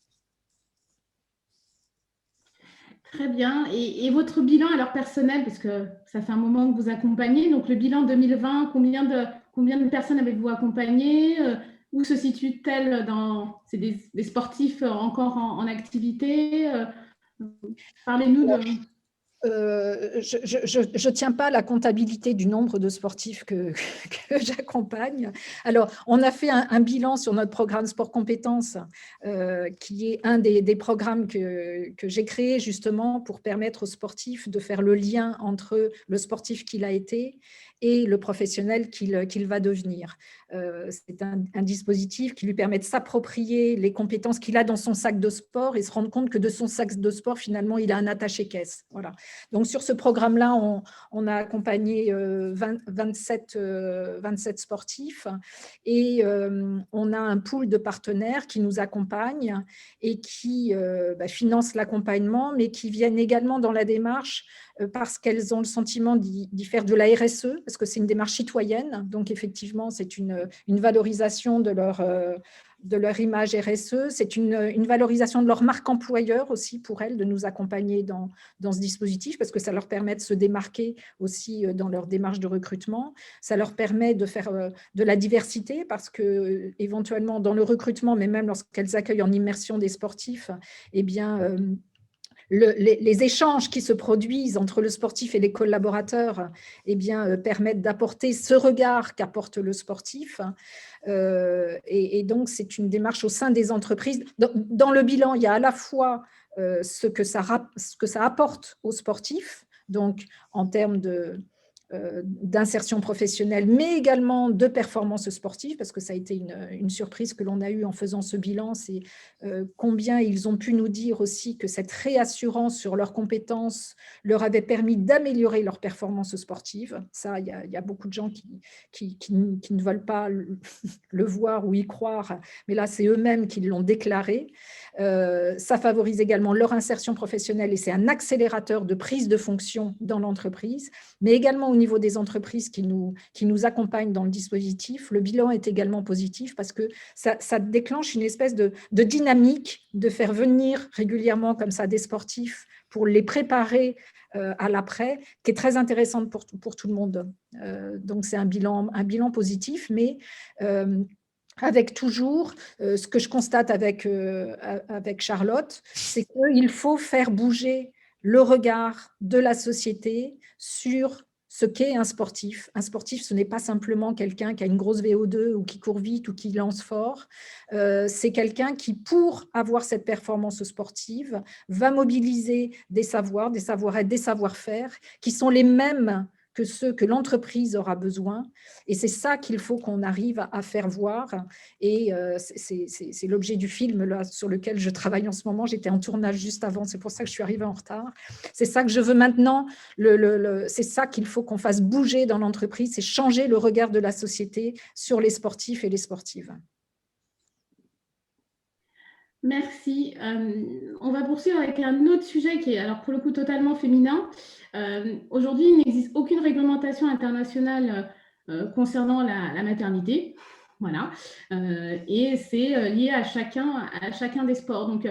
Très bien. Et votre bilan alors personnel, parce que ça fait un moment que vous accompagnez, donc le bilan 2020, combien de personnes avez-vous accompagné? Où se situe-t-elle c'est des sportifs encore en activité? Parlez-nous de… Je ne tiens pas la comptabilité du nombre de sportifs que j'accompagne. Alors, on a fait un bilan sur notre programme Sport Compétences, qui est un des programmes que j'ai créé justement pour permettre aux sportifs de faire le lien entre le sportif qu'il a été et le professionnel qu'il va devenir. C'est un dispositif qui lui permet de s'approprier les compétences qu'il a dans son sac de sport et se rendre compte que de son sac de sport, finalement, il a un attaché-caisse. Voilà. Donc, sur ce programme-là, on a accompagné 27 sportifs et on a un pool de partenaires qui nous accompagnent et qui financent l'accompagnement, mais qui viennent également dans la démarche parce qu'elles ont le sentiment d'y faire de la RSE, parce que c'est une démarche citoyenne. Donc, effectivement, c'est une valorisation de leur image RSE. C'est une valorisation de leur marque employeur aussi pour elles, de nous accompagner dans ce dispositif, parce que ça leur permet de se démarquer aussi dans leur démarche de recrutement. Ça leur permet de faire de la diversité, parce que éventuellement, dans le recrutement, mais même lorsqu'elles accueillent en immersion des sportifs, eh bien… les échanges qui se produisent entre le sportif et les collaborateurs permettent d'apporter ce regard qu'apporte le sportif. Et donc, c'est une démarche au sein des entreprises. Dans le bilan, il y a à la fois ce que ça apporte aux sportifs, donc en termes d'insertion professionnelle, mais également de performance sportive, parce que ça a été une surprise que l'on a eue en faisant ce bilan, c'est combien ils ont pu nous dire aussi que cette réassurance sur leurs compétences leur avait permis d'améliorer leur performance sportive. Ça, il y a beaucoup de gens qui ne veulent pas le voir ou y croire, mais là, c'est eux-mêmes qui l'ont déclaré. Ça favorise également leur insertion professionnelle et c'est un accélérateur de prise de fonction dans l'entreprise, mais également au niveau des entreprises qui nous accompagnent dans le dispositif. Le bilan est également positif parce que ça déclenche une espèce de dynamique de faire venir régulièrement comme ça des sportifs pour les préparer à l'après, qui est très intéressante pour tout le monde. Donc, c'est un bilan positif, mais avec toujours, ce que je constate avec Charlotte, c'est qu'il faut faire bouger le regard de la société sur ce qu'est un sportif. Un sportif, ce n'est pas simplement quelqu'un qui a une grosse VO2 ou qui court vite ou qui lance fort. C'est quelqu'un qui, pour avoir cette performance sportive, va mobiliser des savoirs-être, des savoir-faire qui sont les mêmes que ceux que l'entreprise aura besoin. Et c'est ça qu'il faut qu'on arrive à faire voir. Et c'est l'objet du film là, sur lequel je travaille en ce moment. J'étais en tournage juste avant, c'est pour ça que je suis arrivée en retard. C'est ça que je veux maintenant. C'est ça qu'il faut qu'on fasse bouger dans l'entreprise, c'est changer le regard de la société sur les sportifs et les sportives. Merci. On va poursuivre avec un autre sujet qui est, alors pour le coup, totalement féminin. Aujourd'hui, il n'existe aucune réglementation internationale concernant la maternité. Voilà. Et c'est lié à chacun des sports. Donc,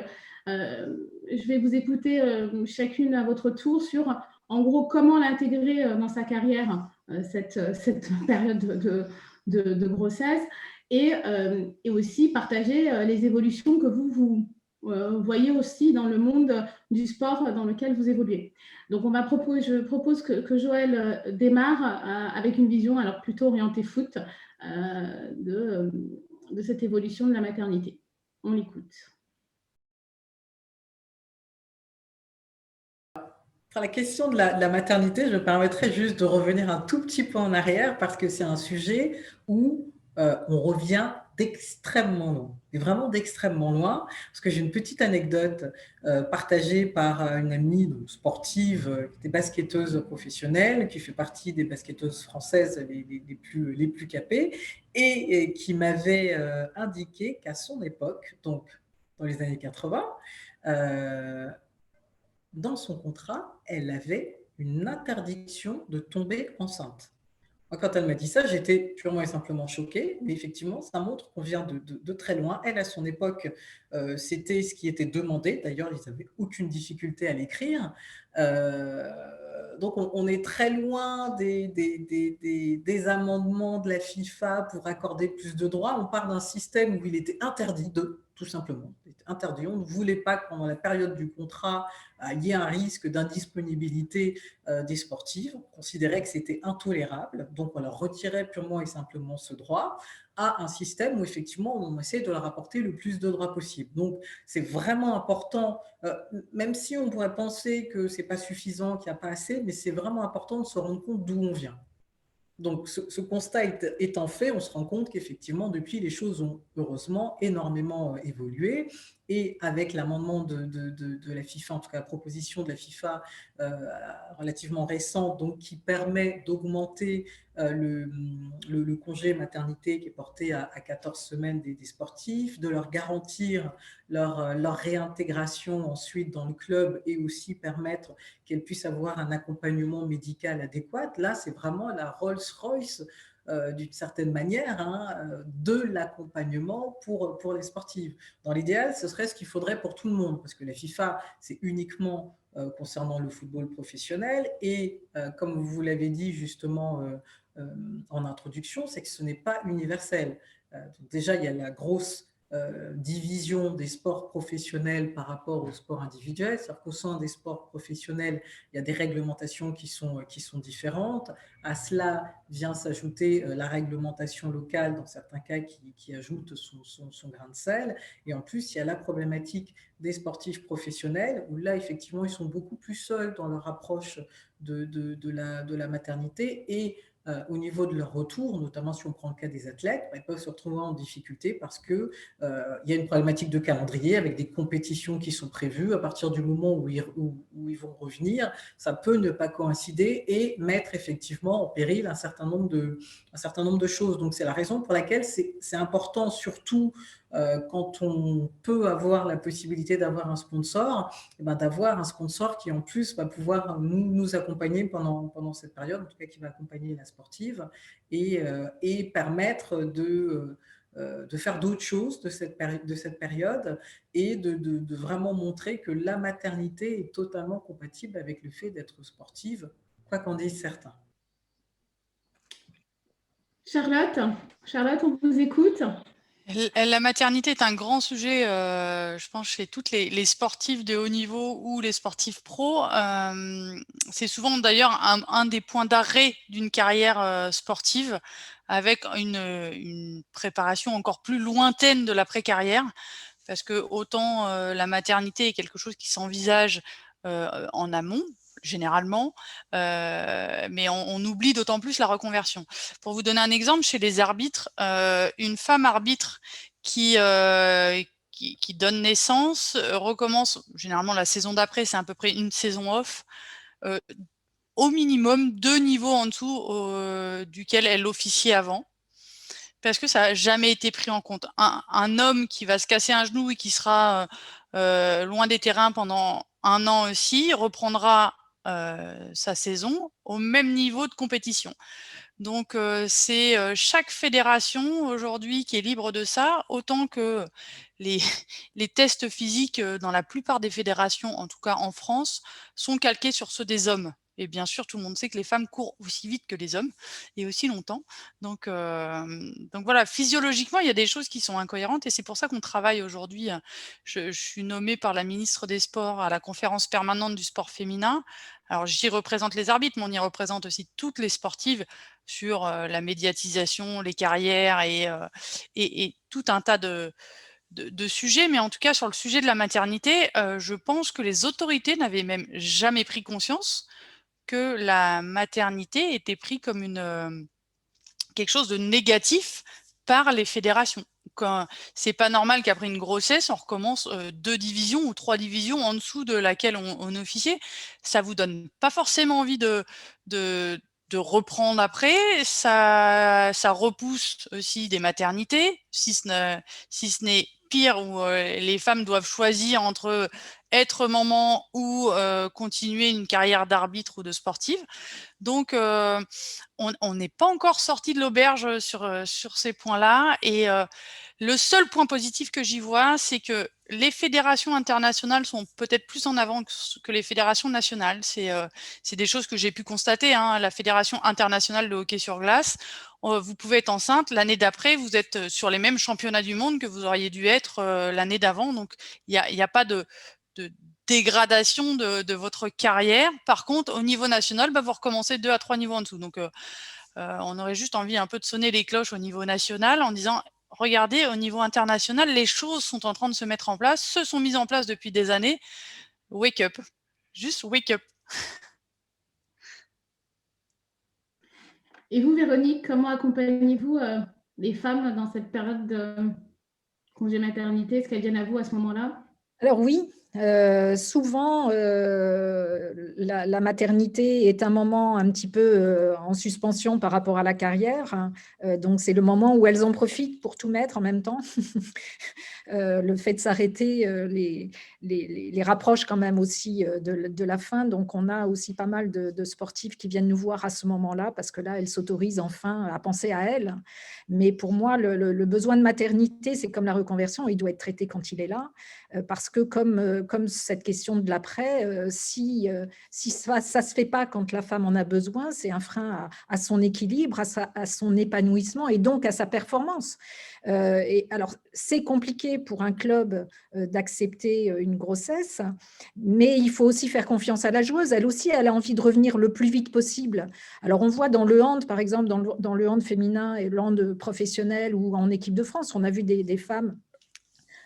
je vais vous écouter chacune à votre tour sur, en gros, comment l'intégrer dans sa carrière, cette période de grossesse. Et aussi partager les évolutions que vous voyez aussi dans le monde du sport dans lequel vous évoluez. Donc, je propose que Joël démarre avec une vision alors plutôt orientée foot de cette évolution de la maternité. On l'écoute. Pour la question de la maternité, je me permettrais juste de revenir un tout petit peu en arrière parce que c'est un sujet où on revient d'extrêmement loin, et vraiment d'extrêmement loin, parce que j'ai une petite anecdote partagée par une amie donc, sportive qui était basketteuse professionnelle, qui fait partie des basketteuses françaises les plus capées, et qui m'avait indiqué qu'à son époque, donc dans les années 80, dans son contrat, elle avait une interdiction de tomber enceinte. Moi, quand elle m'a dit ça, j'étais purement et simplement choquée, mais effectivement, ça montre qu'on vient de très loin. Elle, à son époque, c'était ce qui était demandé. D'ailleurs, ils n'avaient aucune difficulté à l'écrire. Donc, on est très loin des amendements de la FIFA pour accorder plus de droits. On part d'un système où il était interdit tout simplement. Il était interdit. On ne voulait pas que pendant la période du contrat, il y ait un risque d'indisponibilité des sportives. On considérait que c'était intolérable. Donc, on leur retirait purement et simplement ce droit à un système où, effectivement, on essaie de leur apporter le plus de droits possible. Donc, c'est vraiment important, même si on pourrait penser que ce n'est pas suffisant, qu'il n'y a pas assez, mais c'est vraiment important de se rendre compte d'où on vient. Donc, ce constat étant fait, on se rend compte qu'effectivement, depuis, les choses ont heureusement énormément évolué. Et avec l'amendement de la FIFA, en tout cas la proposition de la FIFA relativement récente, donc, qui permet d'augmenter le congé maternité qui est porté à 14 semaines des sportifs, de leur garantir leur réintégration ensuite dans le club et aussi permettre qu'elles puissent avoir un accompagnement médical adéquat. Là, c'est vraiment la Rolls-Royce d'une certaine manière de l'accompagnement pour les sportives. Dans l'idéal, ce serait ce qu'il faudrait pour tout le monde, parce que la FIFA, c'est uniquement concernant le football professionnel et comme vous l'avez dit justement en introduction, c'est que ce n'est pas universel. Donc déjà, il y a la grosse division des sports professionnels par rapport aux sports individuels, c'est-à-dire qu'au sein des sports professionnels, il y a des réglementations qui sont différentes. À cela vient s'ajouter la réglementation locale, dans certains cas, qui ajoute son grain de sel. Et en plus, il y a la problématique des sportifs professionnels, où là, effectivement, ils sont beaucoup plus seuls dans leur approche de la maternité et au niveau de leur retour, notamment si on prend le cas des athlètes, ils peuvent se retrouver en difficulté parce qu'il y a une problématique de calendrier avec des compétitions qui sont prévues. À partir du moment où ils vont revenir, ça peut ne pas coïncider et mettre effectivement en péril un certain nombre de choses. Donc, c'est la raison pour laquelle c'est important, surtout quand on peut avoir la possibilité d'avoir un sponsor, d'avoir un sponsor qui en plus va pouvoir nous accompagner pendant cette période, en tout cas qui va accompagner la sportive et permettre de faire d'autres choses de cette période et de vraiment montrer que la maternité est totalement compatible avec le fait d'être sportive, quoi qu'en disent certains. Charlotte, on vous écoute. La maternité est un grand sujet, je pense, chez toutes les sportifs de haut niveau ou les sportifs pro. C'est souvent d'ailleurs un des points d'arrêt d'une carrière sportive, avec une préparation encore plus lointaine de l'après-carrière, parce que autant la maternité est quelque chose qui s'envisage en amont, généralement, mais on oublie d'autant plus la reconversion. Pour vous donner un exemple, chez les arbitres, une femme arbitre qui donne naissance, recommence généralement la saison d'après, c'est à peu près une saison off, au minimum 2 niveaux en dessous, duquel elle officiait avant. Parce que ça n'a jamais été pris en compte. Un homme qui va se casser un genou et qui sera loin des terrains pendant 1 an aussi, reprendra sa saison au même niveau de compétition. Donc c'est chaque fédération aujourd'hui qui est libre de ça, autant que les, les tests physiques dans la plupart des fédérations, en tout cas en France, sont calqués sur ceux des hommes. Et bien sûr, tout le monde sait que les femmes courent aussi vite que les hommes et aussi longtemps. Donc voilà, physiologiquement, il y a des choses qui sont incohérentes et c'est pour ça qu'on travaille aujourd'hui. Je suis nommée par la ministre des Sports à la conférence permanente du sport féminin. Alors j'y représente les arbitres, mais on y représente aussi toutes les sportives sur la médiatisation, les carrières et tout un tas de sujets. Mais en tout cas, sur le sujet de la maternité, je pense que les autorités n'avaient même jamais pris conscience que la maternité était pris comme quelque chose de négatif par les fédérations. C'est pas normal qu'après une grossesse, on recommence 2 divisions ou 3 divisions en dessous de laquelle on officiait. Ça vous donne pas forcément envie de reprendre après. Ça repousse aussi des maternités, si ce n'est pire, où les femmes doivent choisir entre être maman ou continuer une carrière d'arbitre ou de sportive. Donc, on n'est pas encore sorti de l'auberge sur ces points-là. Et le seul point positif que j'y vois, c'est que les fédérations internationales sont peut-être plus en avant que les fédérations nationales. C'est des choses que j'ai pu constater. Hein. La Fédération internationale de hockey sur glace, vous pouvez être enceinte. L'année d'après, vous êtes sur les mêmes championnats du monde que vous auriez dû être l'année d'avant. Donc, il n'y a pas de dégradation de votre carrière. Par contre, au niveau national, vous recommencez 2 à 3 niveaux en dessous. Donc, on aurait juste envie un peu de sonner les cloches au niveau national en disant, regardez, au niveau international, les choses sont en train de se mettre en place, se sont mises en place depuis des années. Wake up. Juste wake up. Et vous, Véronique, comment accompagnez-vous les femmes dans cette période de congé maternité? Est-ce qu'elles viennent à vous à ce moment-là? Alors oui, souvent, la maternité est un moment un petit peu en suspension par rapport à la carrière. Hein. Donc, c'est le moment où elles en profitent pour tout mettre en même temps. Le fait de s'arrêter les rapproche quand même aussi de la fin. Donc, on a aussi pas mal de sportifs qui viennent nous voir à ce moment-là parce que là, elles s'autorisent enfin à penser à elles. Mais pour moi, le besoin de maternité, c'est comme la reconversion, il doit être traité quand il est là. Parce que comme cette question de l'après, si ça ne se fait pas quand la femme en a besoin, c'est un frein à son équilibre, à son épanouissement et donc à sa performance. Et alors, c'est compliqué pour un club d'accepter une grossesse, mais il faut aussi faire confiance à la joueuse. Elle aussi, elle a envie de revenir le plus vite possible. Alors, on voit dans le hand, par exemple, dans le hand féminin et le hand professionnel ou en équipe de France, on a vu des femmes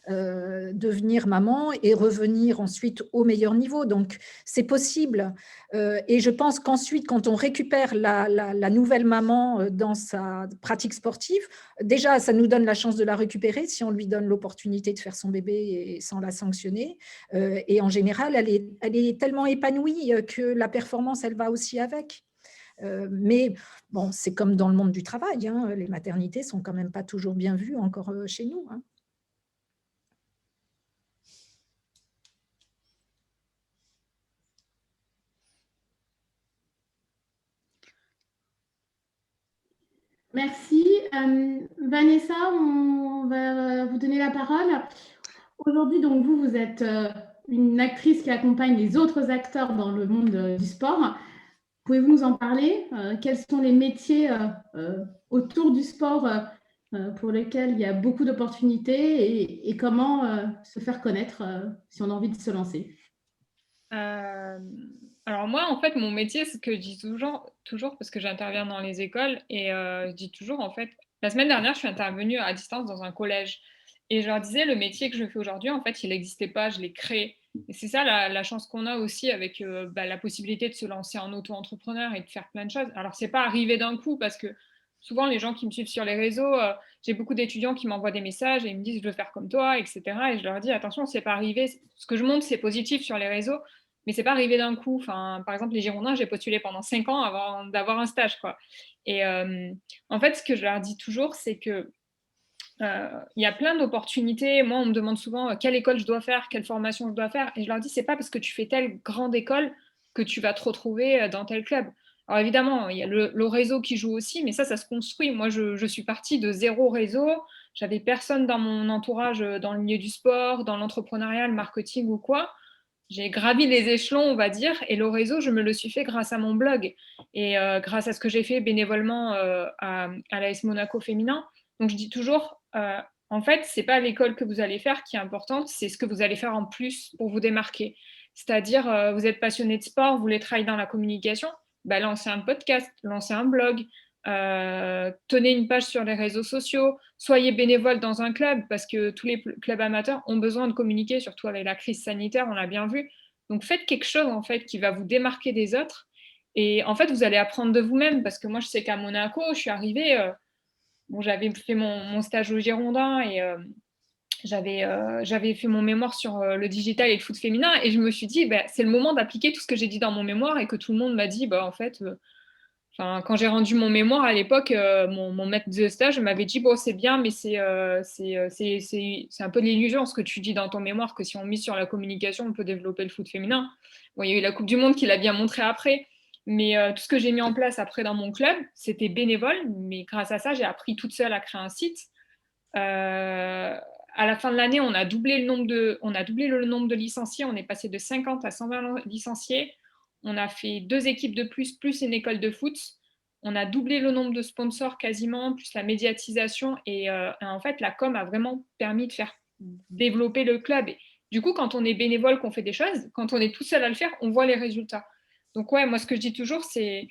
devenir maman et revenir ensuite au meilleur niveau. Donc, c'est possible. Et je pense qu'ensuite, quand on récupère la nouvelle maman dans sa pratique sportive, déjà, ça nous donne la chance de la récupérer si on lui donne l'opportunité de faire son bébé et sans la sanctionner. Et en général, elle est tellement épanouie que la performance, elle va aussi avec. Mais bon, c'est comme dans le monde du travail. Hein, les maternités sont quand même pas toujours bien vues encore chez nous. Hein. Merci. Vanessa, on va vous donner la parole. Aujourd'hui, donc vous êtes une actrice qui accompagne les autres acteurs dans le monde du sport. Pouvez-vous nous en parler? Quels sont les métiers autour du sport pour lesquels il y a beaucoup d'opportunités et comment se faire connaître si on a envie de se lancer? Alors moi, en fait, mon métier, c'est ce que je dis toujours parce que j'interviens dans les écoles et je dis toujours, en fait, la semaine dernière, je suis intervenue à distance dans un collège et je leur disais, le métier que je fais aujourd'hui, en fait, il n'existait pas, je l'ai créé. Et c'est ça la chance qu'on a aussi avec la possibilité de se lancer en auto-entrepreneur et de faire plein de choses. Alors, c'est pas arrivé d'un coup parce que souvent, les gens qui me suivent sur les réseaux, j'ai beaucoup d'étudiants qui m'envoient des messages et ils me disent « je veux faire comme toi », etc. Et je leur dis « attention, c'est pas arrivé. Ce que je montre, c'est positif sur les réseaux, mais c'est pas arrivé d'un coup. » Enfin, par exemple, les Girondins, j'ai postulé pendant 5 ans avant d'avoir un stage, quoi. Et en fait, ce que je leur dis toujours, c'est que il y a plein d'opportunités. Moi, on me demande souvent quelle école je dois faire, quelle formation je dois faire. Et je leur dis, c'est pas parce que tu fais telle grande école que tu vas te retrouver dans tel club. Alors évidemment, il y a le réseau qui joue aussi, mais ça se construit. Moi, je suis partie de 0 réseau. J'avais personne dans mon entourage dans le milieu du sport, dans l'entrepreneuriat, le marketing ou quoi. J'ai gravi les échelons, on va dire, et le réseau, je me le suis fait grâce à mon blog et grâce à ce que j'ai fait bénévolement à l'AS Monaco féminin. Donc, je dis toujours, en fait, c'est pas l'école que vous allez faire qui est importante, c'est ce que vous allez faire en plus pour vous démarquer. C'est-à-dire, vous êtes passionné de sport, vous voulez travailler dans la communication, bah, lancez un podcast, lancez un blog, tenez une page sur les réseaux sociaux, soyez bénévole dans un club parce que tous les clubs amateurs ont besoin de communiquer, surtout avec la crise sanitaire, on l'a bien vu. Donc faites quelque chose en fait qui va vous démarquer des autres et en fait vous allez apprendre de vous-même parce que moi je sais qu'à Monaco, je suis arrivée, bon, j'avais fait mon stage au Girondin et j'avais fait mon mémoire sur le digital et le foot féminin et je me suis dit bah, c'est le moment d'appliquer tout ce que j'ai dit dans mon mémoire et que tout le monde m'a dit bah, en fait quand j'ai rendu mon mémoire à l'époque, mon maître de stage m'avait dit bon, c'est bien, mais c'est un peu de l'illusion ce que tu dis dans ton mémoire, que si on mise sur la communication, on peut développer le foot féminin. Bon, il y a eu la Coupe du Monde qui l'a bien montré après, mais tout ce que j'ai mis en place après dans mon club, c'était bénévole, mais grâce à ça, j'ai appris toute seule à créer un site. À la fin de l'année, on a doublé le nombre de licenciés, on est passé de 50 à 120 licenciés. On a fait 2 équipes de plus une école de foot. On a doublé le nombre de sponsors quasiment, plus la médiatisation. Et en fait, la com a vraiment permis de faire développer le club. Et du coup, quand on est bénévole, qu'on fait des choses, quand on est tout seul à le faire, on voit les résultats. Donc ouais, moi, ce que je dis toujours, c'est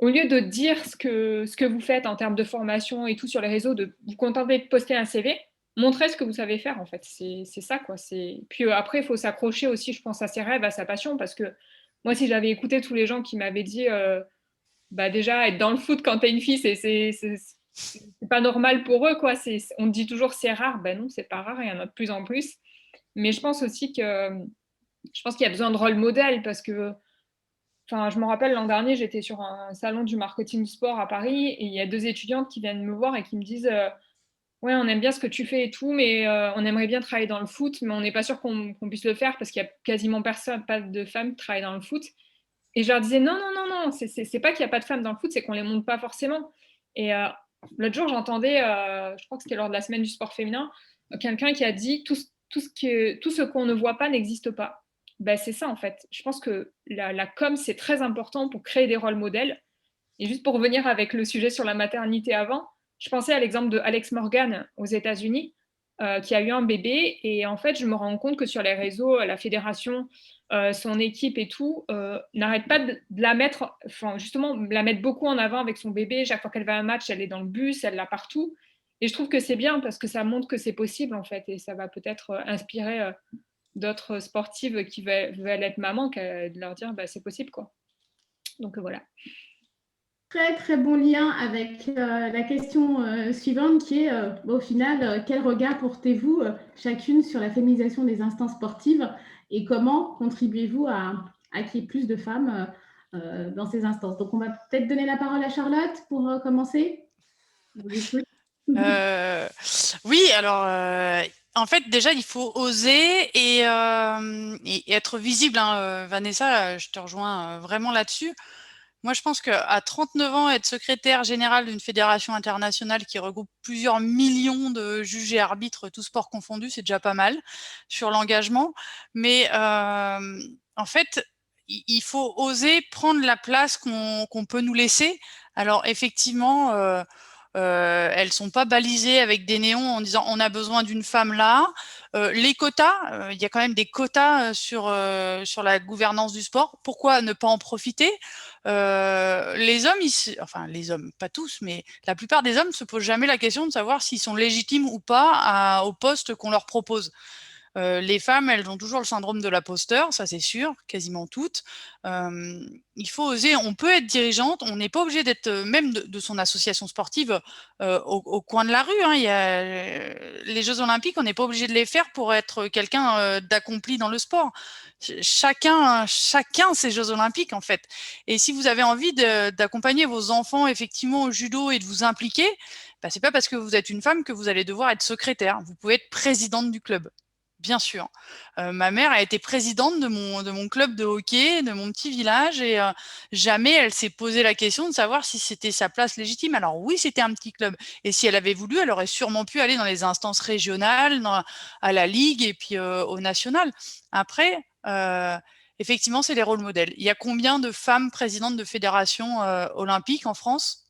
au lieu de dire ce que vous faites en termes de formation et tout sur les réseaux, de vous contenter de poster un CV, montrez ce que vous savez faire, en fait. C'est ça, quoi. Puis après, il faut s'accrocher aussi, je pense, à ses rêves, à sa passion, parce que moi, si j'avais écouté tous les gens qui m'avaient dit bah déjà, être dans le foot quand t'es une fille, c'est pas normal pour eux, quoi. On dit toujours c'est rare. Ben non, c'est pas rare, il y en a de plus en plus. Mais je pense aussi qu'il y a besoin de rôle modèle parce que je me rappelle l'an dernier, j'étais sur un salon du marketing sport à Paris et il y a 2 étudiantes qui viennent me voir et qui me disent ouais, on aime bien ce que tu fais et tout, mais on aimerait bien travailler dans le foot, mais on n'est pas sûr qu'on puisse le faire parce qu'il y a quasiment personne, pas de femmes qui travaillent dans le foot. Et je leur disais non, non, non, non, c'est pas qu'il n'y a pas de femmes dans le foot, c'est qu'on les montre pas forcément. Et l'autre jour, j'entendais, je crois que c'était lors de la semaine du sport féminin, quelqu'un qui a dit tout ce qu'on ne voit pas n'existe pas. Ben, c'est ça en fait. Je pense que la com, c'est très important pour créer des rôles modèles. Et juste pour revenir avec le sujet sur la maternité avant, je pensais à l'exemple de Alex Morgan aux États-Unis, qui a eu un bébé. Et en fait, je me rends compte que sur les réseaux, la fédération, son équipe et tout, n'arrête pas de la mettre, justement, la mettre beaucoup en avant avec son bébé. Chaque fois qu'elle va à un match, elle est dans le bus, elle l'a partout. Et je trouve que c'est bien parce que ça montre que c'est possible, en fait. Et ça va peut-être inspirer d'autres sportives qui veulent être mamans, de leur dire bah, c'est possible, quoi. Donc voilà. Très très bon lien avec la question suivante qui est au final, quel regard portez-vous chacune sur la féminisation des instances sportives et comment contribuez-vous à qu'il y ait plus de femmes dans ces instances? Donc on va peut-être donner la parole à Charlotte pour commencer. Oui, alors en fait déjà il faut oser et être visible, hein. Vanessa, je te rejoins vraiment là-dessus. Moi, je pense qu'à 39 ans, être secrétaire général d'une fédération internationale qui regroupe plusieurs millions de juges et arbitres, tous sports confondus, c'est déjà pas mal sur l'engagement. Mais en fait, il faut oser prendre la place qu'on peut nous laisser. Alors effectivement, elles sont pas balisées avec des néons en disant on a besoin d'une femme là. Les quotas, il y a quand même des quotas sur la gouvernance du sport. Pourquoi ne pas en profiter? Les hommes, enfin les hommes, pas tous, mais la plupart des hommes ne se posent jamais la question de savoir s'ils sont légitimes ou pas au poste qu'on leur propose. Les femmes, elles ont toujours le syndrome de l'imposteur, ça c'est sûr, quasiment toutes. Il faut oser, on peut être dirigeante, on n'est pas obligé d'être, même de son association sportive, au coin de la rue, hein. Il y a, les Jeux olympiques, on n'est pas obligé de les faire pour être quelqu'un d'accompli dans le sport. Chacun ses Jeux olympiques, en fait. Et si vous avez envie d'accompagner vos enfants effectivement au judo et de vous impliquer, bah, c'est pas parce que vous êtes une femme que vous allez devoir être secrétaire. Vous pouvez être présidente du club. Bien sûr. Ma mère a été présidente de mon club de hockey, de mon petit village, et jamais elle s'est posé la question de savoir si c'était sa place légitime. Alors oui, c'était un petit club. Et si elle avait voulu, elle aurait sûrement pu aller dans les instances régionales, à la Ligue et puis au national. Après, effectivement, c'est les rôles modèles. Il y a combien de femmes présidentes de fédérations olympiques en France?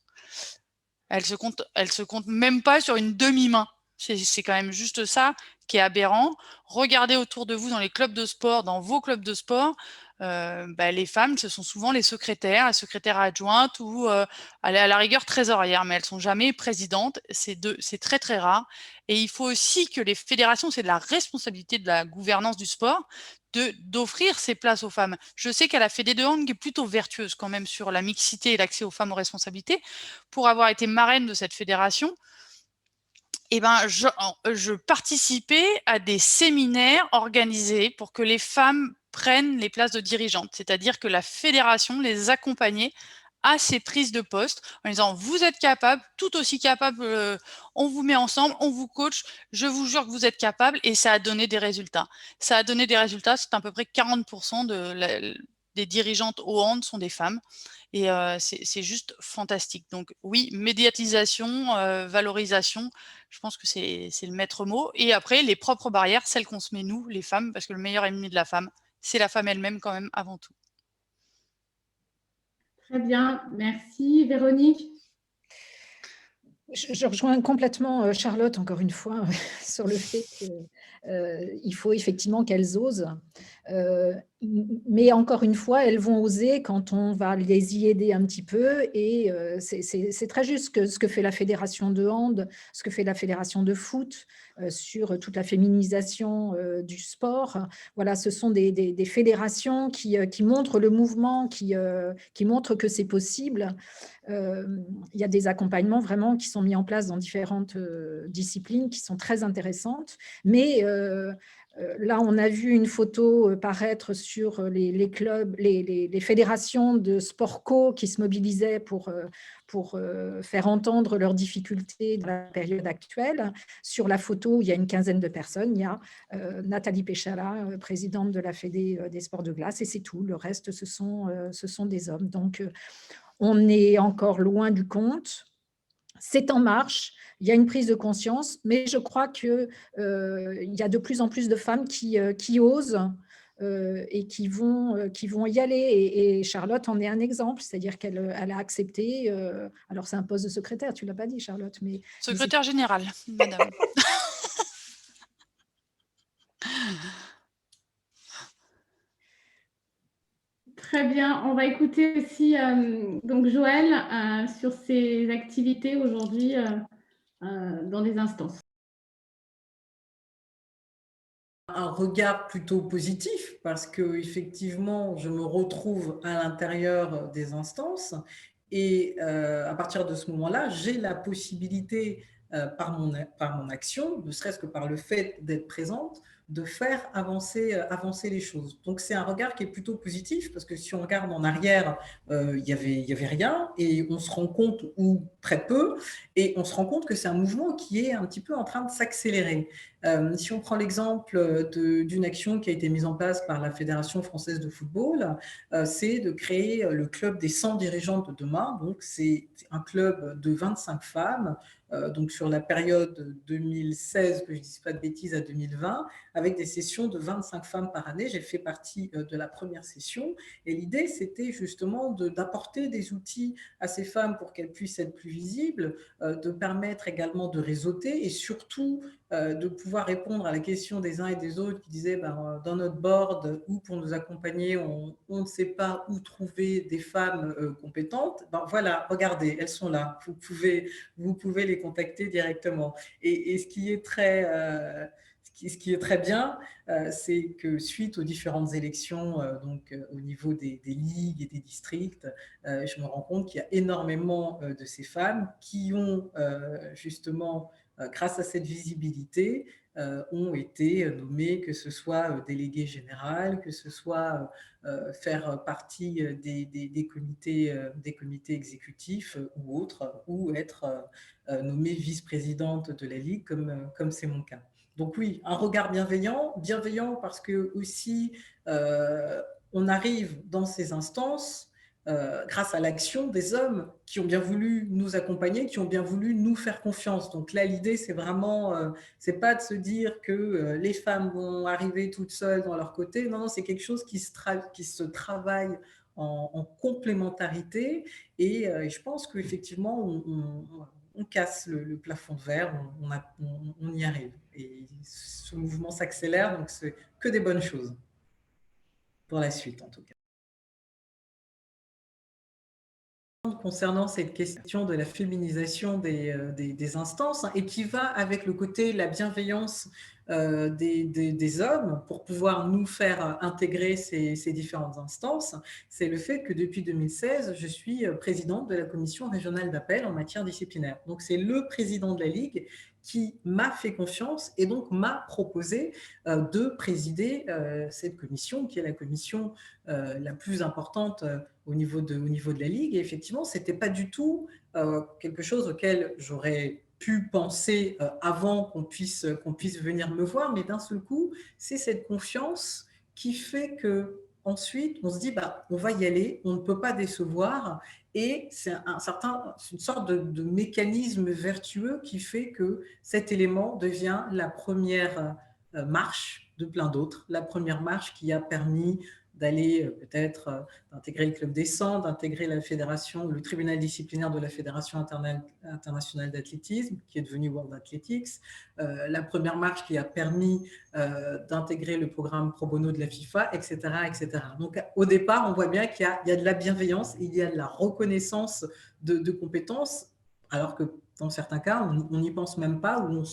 Elles se comptent même pas sur une demi-main. C'est quand même juste ça qui est aberrant. Regardez autour de vous dans les clubs de sport, dans vos clubs de sport, les femmes, ce sont souvent les secrétaires adjointes ou à la rigueur trésorières, mais elles sont jamais présidentes. C'est très très rare. Et il faut aussi que les fédérations, c'est de la responsabilité de la gouvernance du sport, d'offrir ces places aux femmes. Je sais qu'à la Fédé de hand qui est plutôt vertueuse quand même sur la mixité et l'accès aux femmes aux responsabilités. Pour avoir été marraine de cette fédération, eh ben, je participais à des séminaires organisés pour que les femmes prennent les places de dirigeantes, c'est-à-dire que la fédération les accompagnait à ces prises de poste en disant vous êtes capable, tout aussi capable, on vous met ensemble, on vous coach, je vous jure que vous êtes capable, et ça a donné des résultats. Ça a donné des résultats, c'est à peu près 40% des dirigeantes au hand sont des femmes. Et c'est juste fantastique. Donc oui, médiatisation, valorisation, je pense que c'est le maître mot. Et après, les propres barrières, celles qu'on se met nous, les femmes, parce que le meilleur ennemi de la femme, c'est la femme elle-même quand même avant tout. Très bien, merci. Véronique? Je rejoins complètement Charlotte, encore une fois, sur le fait qu'il faut effectivement qu'elles osent. Mais encore une fois, elles vont oser quand on va les y aider un petit peu. Et c'est très juste ce que fait la fédération de hand, ce que fait la fédération de foot sur toute la féminisation du sport. Voilà, ce sont des fédérations qui montrent le mouvement, qui montrent que c'est possible. Il y a des accompagnements vraiment qui sont mis en place dans différentes disciplines qui sont très intéressantes. Mais là, on a vu une photo paraître sur les clubs, les fédérations de sport co qui se mobilisaient pour faire entendre leurs difficultés dans la période actuelle. Sur la photo, il y a une quinzaine de personnes. Il y a Nathalie Péchala, présidente de la Fédé des sports de glace, et c'est tout. Le reste, ce sont des hommes. Donc, on est encore loin du compte. C'est en marche, il y a une prise de conscience, mais je crois qu'il y a de plus en plus de femmes qui osent et qui vont y aller. Et Charlotte en est un exemple, c'est-à-dire qu'elle a accepté, alors c'est un poste de secrétaire, tu ne l'as pas dit Charlotte, mais… Secrétaire générale, madame. Très bien, on va écouter aussi donc Joël sur ses activités aujourd'hui dans des instances. Un regard plutôt positif parce que effectivement, je me retrouve à l'intérieur des instances et à partir de ce moment-là, j'ai la possibilité par mon action, ne serait-ce que par le fait d'être présente, de faire avancer les choses. Donc, c'est un regard qui est plutôt positif parce que si on regarde en arrière, il y avait rien et on se rend compte, ou très peu, et on se rend compte que c'est un mouvement qui est un petit peu en train de s'accélérer. Si on prend l'exemple d'une action qui a été mise en place par la Fédération française de football, c'est de créer le club des 100 dirigeantes de demain. Donc, c'est un club de 25 femmes, donc sur la période 2016, que je ne dise pas de bêtises, à 2020, avec des sessions de 25 femmes par année. J'ai fait partie de la première session. Et l'idée, c'était justement d'apporter des outils à ces femmes pour qu'elles puissent être plus visibles, de permettre également de réseauter et surtout de pouvoir répondre à la question des uns et des autres qui disaient dans notre board ou pour nous accompagner, on ne sait pas où trouver des femmes compétentes. Voilà, regardez, elles sont là. Vous pouvez les contacter directement. Et ce qui est ce qui est très bien, c'est que suite aux différentes élections, au niveau des ligues et des districts, je me rends compte qu'il y a énormément de ces femmes qui ont justement, grâce à cette visibilité, ont été nommées, que ce soit déléguées générales, que ce soit faire partie des comités exécutifs ou autres, ou être nommée vice-présidente de la Ligue, comme c'est mon cas. Donc oui, un regard bienveillant parce que aussi on arrive dans ces instances grâce à l'action des hommes qui ont bien voulu nous accompagner, qui ont bien voulu nous faire confiance. Donc là, l'idée, c'est vraiment, c'est pas de se dire que les femmes vont arriver toutes seules dans leur côté. Non, non, c'est quelque chose qui se travaille en complémentarité. Et je pense qu'effectivement, on casse le plafond de verre, on y arrive. Et ce mouvement s'accélère, donc c'est que des bonnes choses pour la suite, en tout cas. Concernant cette question de la féminisation des instances, et qui va avec le côté, la bienveillance des hommes pour pouvoir nous faire intégrer ces différentes instances, c'est le fait que depuis 2016, je suis présidente de la commission régionale d'appel en matière disciplinaire. Donc c'est le président de la Ligue qui m'a fait confiance et donc m'a proposé de présider cette commission, qui est la commission la plus importante au niveau de la Ligue. Et effectivement, ce n'était pas du tout quelque chose auquel j'aurais pu penser avant qu'on puisse venir me voir, mais d'un seul coup, c'est cette confiance qui fait que ensuite on se dit on va y aller, on ne peut pas décevoir, et c'est une sorte de mécanisme vertueux qui fait que cet élément devient la première marche de plein d'autres, la première marche qui a permis d'aller peut-être d'intégrer le club des 100, d'intégrer la fédération, le tribunal disciplinaire de la Fédération internationale d'athlétisme, qui est devenu World Athletics, la première marche qui a permis d'intégrer le programme pro bono de la FIFA, etc., etc. Donc au départ, on voit bien qu'il y a de la bienveillance, il y a de la reconnaissance de compétences, alors que dans certains cas, on n'y pense même pas, ou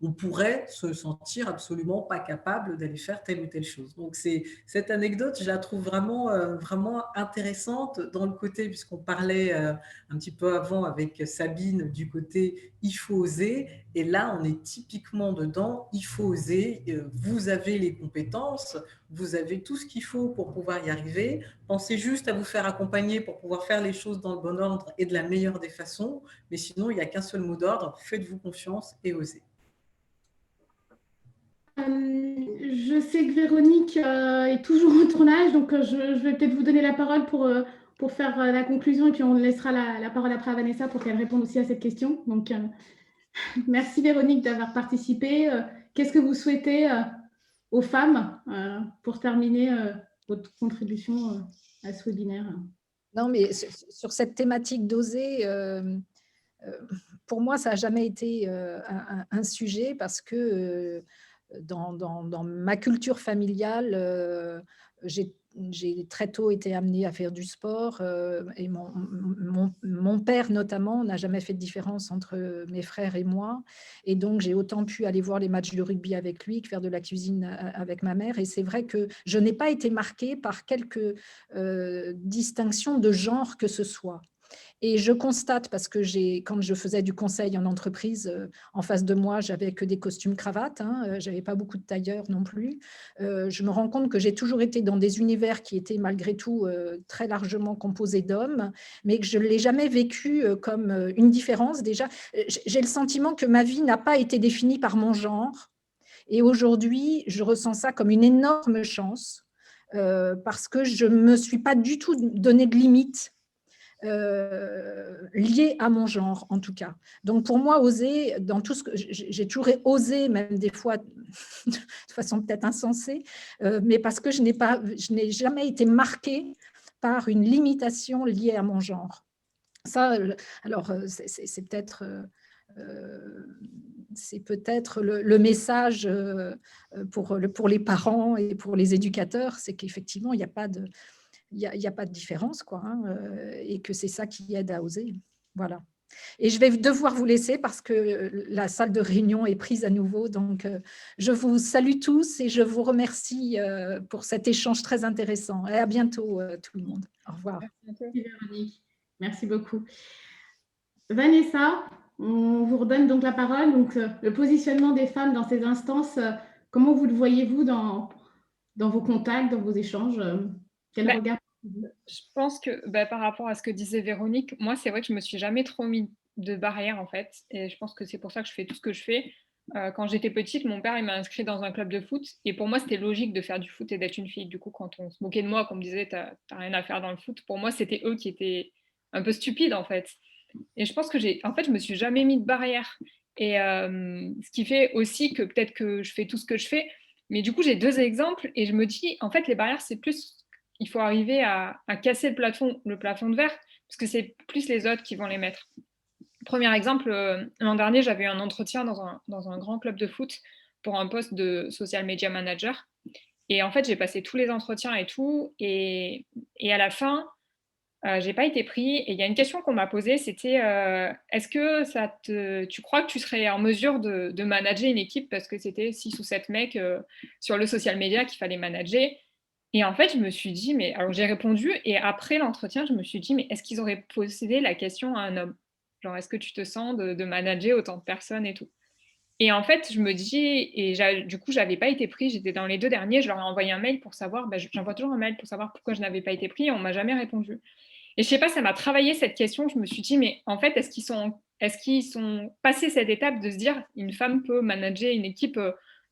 on pourrait se sentir absolument pas capable d'aller faire telle ou telle chose. Donc cette anecdote, je la trouve vraiment, vraiment intéressante dans le côté, puisqu'on parlait un petit peu avant avec Sabine du côté « il faut oser », et là on est typiquement dedans « il faut oser », vous avez les compétences, vous avez tout ce qu'il faut pour pouvoir y arriver, pensez juste à vous faire accompagner pour pouvoir faire les choses dans le bon ordre et de la meilleure des façons, mais sinon il n'y a qu'un seul mot d'ordre, faites-vous confiance et osez. Je sais que Véronique est toujours en tournage, donc je vais peut-être vous donner la parole pour faire la conclusion, et puis on laissera la parole après à Vanessa pour qu'elle réponde aussi à cette question. Donc, merci Véronique d'avoir participé. Qu'est-ce que vous souhaitez aux femmes pour terminer votre contribution à ce webinaire? Non, mais sur cette thématique d'oser, pour moi, ça n'a jamais été un sujet, parce que dans ma culture familiale, j'ai très tôt été amenée à faire du sport, et mon père notamment n'a jamais fait de différence entre mes frères et moi, et donc j'ai autant pu aller voir les matchs de rugby avec lui que faire de la cuisine avec ma mère, et c'est vrai que je n'ai pas été marquée par quelques distinctions de genre que ce soit. Et je constate, parce que quand je faisais du conseil en entreprise, en face de moi, j'avais que des costumes cravates, j'avais pas beaucoup de tailleurs non plus. Je me rends compte que j'ai toujours été dans des univers qui étaient malgré tout très largement composés d'hommes, mais que je ne l'ai jamais vécu comme une différence. Déjà, j'ai le sentiment que ma vie n'a pas été définie par mon genre. Et aujourd'hui, je ressens ça comme une énorme chance, parce que je ne me suis pas du tout donné de limites lié à mon genre, en tout cas. Donc pour moi, oser, dans tout ce que j'ai toujours osé, même des fois de façon peut-être insensée, mais parce que je n'ai jamais été marquée par une limitation liée à mon genre. Ça, alors c'est peut-être le message pour les parents et pour les éducateurs, c'est qu'effectivement, il n'y a pas de différence, quoi, et que c'est ça qui aide à oser. Voilà. Et je vais devoir vous laisser parce que la salle de réunion est prise à nouveau. Donc, je vous salue tous et je vous remercie pour cet échange très intéressant. Et à bientôt, tout le monde. Au revoir. Merci Véronique. Merci beaucoup. Vanessa, on vous redonne donc la parole. Donc, le positionnement des femmes dans ces instances, comment vous le voyez-vous dans vos contacts, dans vos échanges? Quel regard? Je pense que par rapport à ce que disait Véronique, moi, c'est vrai que je me suis jamais trop mis de barrière, en fait, et je pense que c'est pour ça que je fais tout ce que je fais. Quand j'étais petite, mon père, il m'a inscrit dans un club de foot et pour moi, c'était logique de faire du foot et d'être une fille. Du coup, quand on se moquait de moi, qu'on me disait: «Tu as rien à faire dans le foot», pour moi, c'était eux qui étaient un peu stupides, en fait, et je pense que je me suis jamais mis de barrière et ce qui fait aussi que peut-être que je fais tout ce que je fais, mais du coup, j'ai 2 exemples et je me dis: «En fait, les barrières, c'est plus il faut arriver à casser le plafond de verre, parce que c'est plus les autres qui vont les mettre. Premier exemple, l'an dernier, j'avais eu un entretien dans un grand club de foot pour un poste de social media manager. Et en fait, j'ai passé tous les entretiens et tout. Et à la fin, j'ai pas été pris. Et il y a une question qu'on m'a posée, c'était est-ce que tu crois que tu serais en mesure de manager une équipe, parce que c'était 6 ou 7 mecs sur le social media qu'il fallait manager. Et en fait, je me suis dit, mais alors j'ai répondu, et après l'entretien, je me suis dit, mais est-ce qu'ils auraient posé la question à un homme? Genre, est-ce que tu te sens de manager autant de personnes et tout? Et en fait, je me dis, du coup, j'avais pas été pris, j'étais dans les 2 derniers, je leur ai envoyé un mail pour savoir, j'envoie toujours un mail pour savoir pourquoi je n'avais pas été pris, et on m'a jamais répondu. Et je sais pas, ça m'a travaillé cette question, je me suis dit, mais en fait, est-ce qu'ils sont passés cette étape de se dire, une femme peut manager une équipe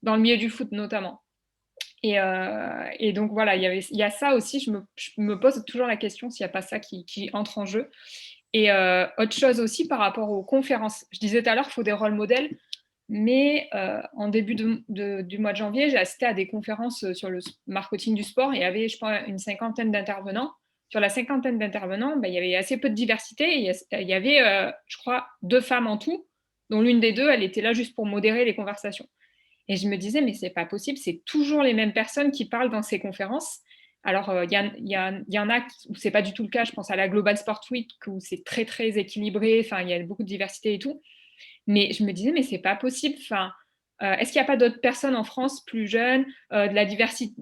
dans le milieu du foot notamment? Et donc voilà, il y a ça aussi, je me pose toujours la question s'il n'y a pas ça qui entre en jeu. Et autre chose aussi par rapport aux conférences. Je disais tout à l'heure qu'il faut des rôles modèles, mais en début du mois de janvier, j'ai assisté à des conférences sur le marketing du sport et il y avait, je crois, une cinquantaine d'intervenants. Sur la cinquantaine d'intervenants, il y avait assez peu de diversité. Et il y avait, je crois, 2 femmes en tout, dont l'une des 2, elle était là juste pour modérer les conversations. Et je me disais, mais c'est pas possible, c'est toujours les mêmes personnes qui parlent dans ces conférences. Alors, il y en a où c'est pas du tout le cas. Je pense à la Global Sport Week où c'est très, très équilibré. Enfin, il y a beaucoup de diversité et tout. Mais je me disais, mais c'est pas possible. Enfin, est-ce qu'il n'y a pas d'autres personnes en France plus jeunes,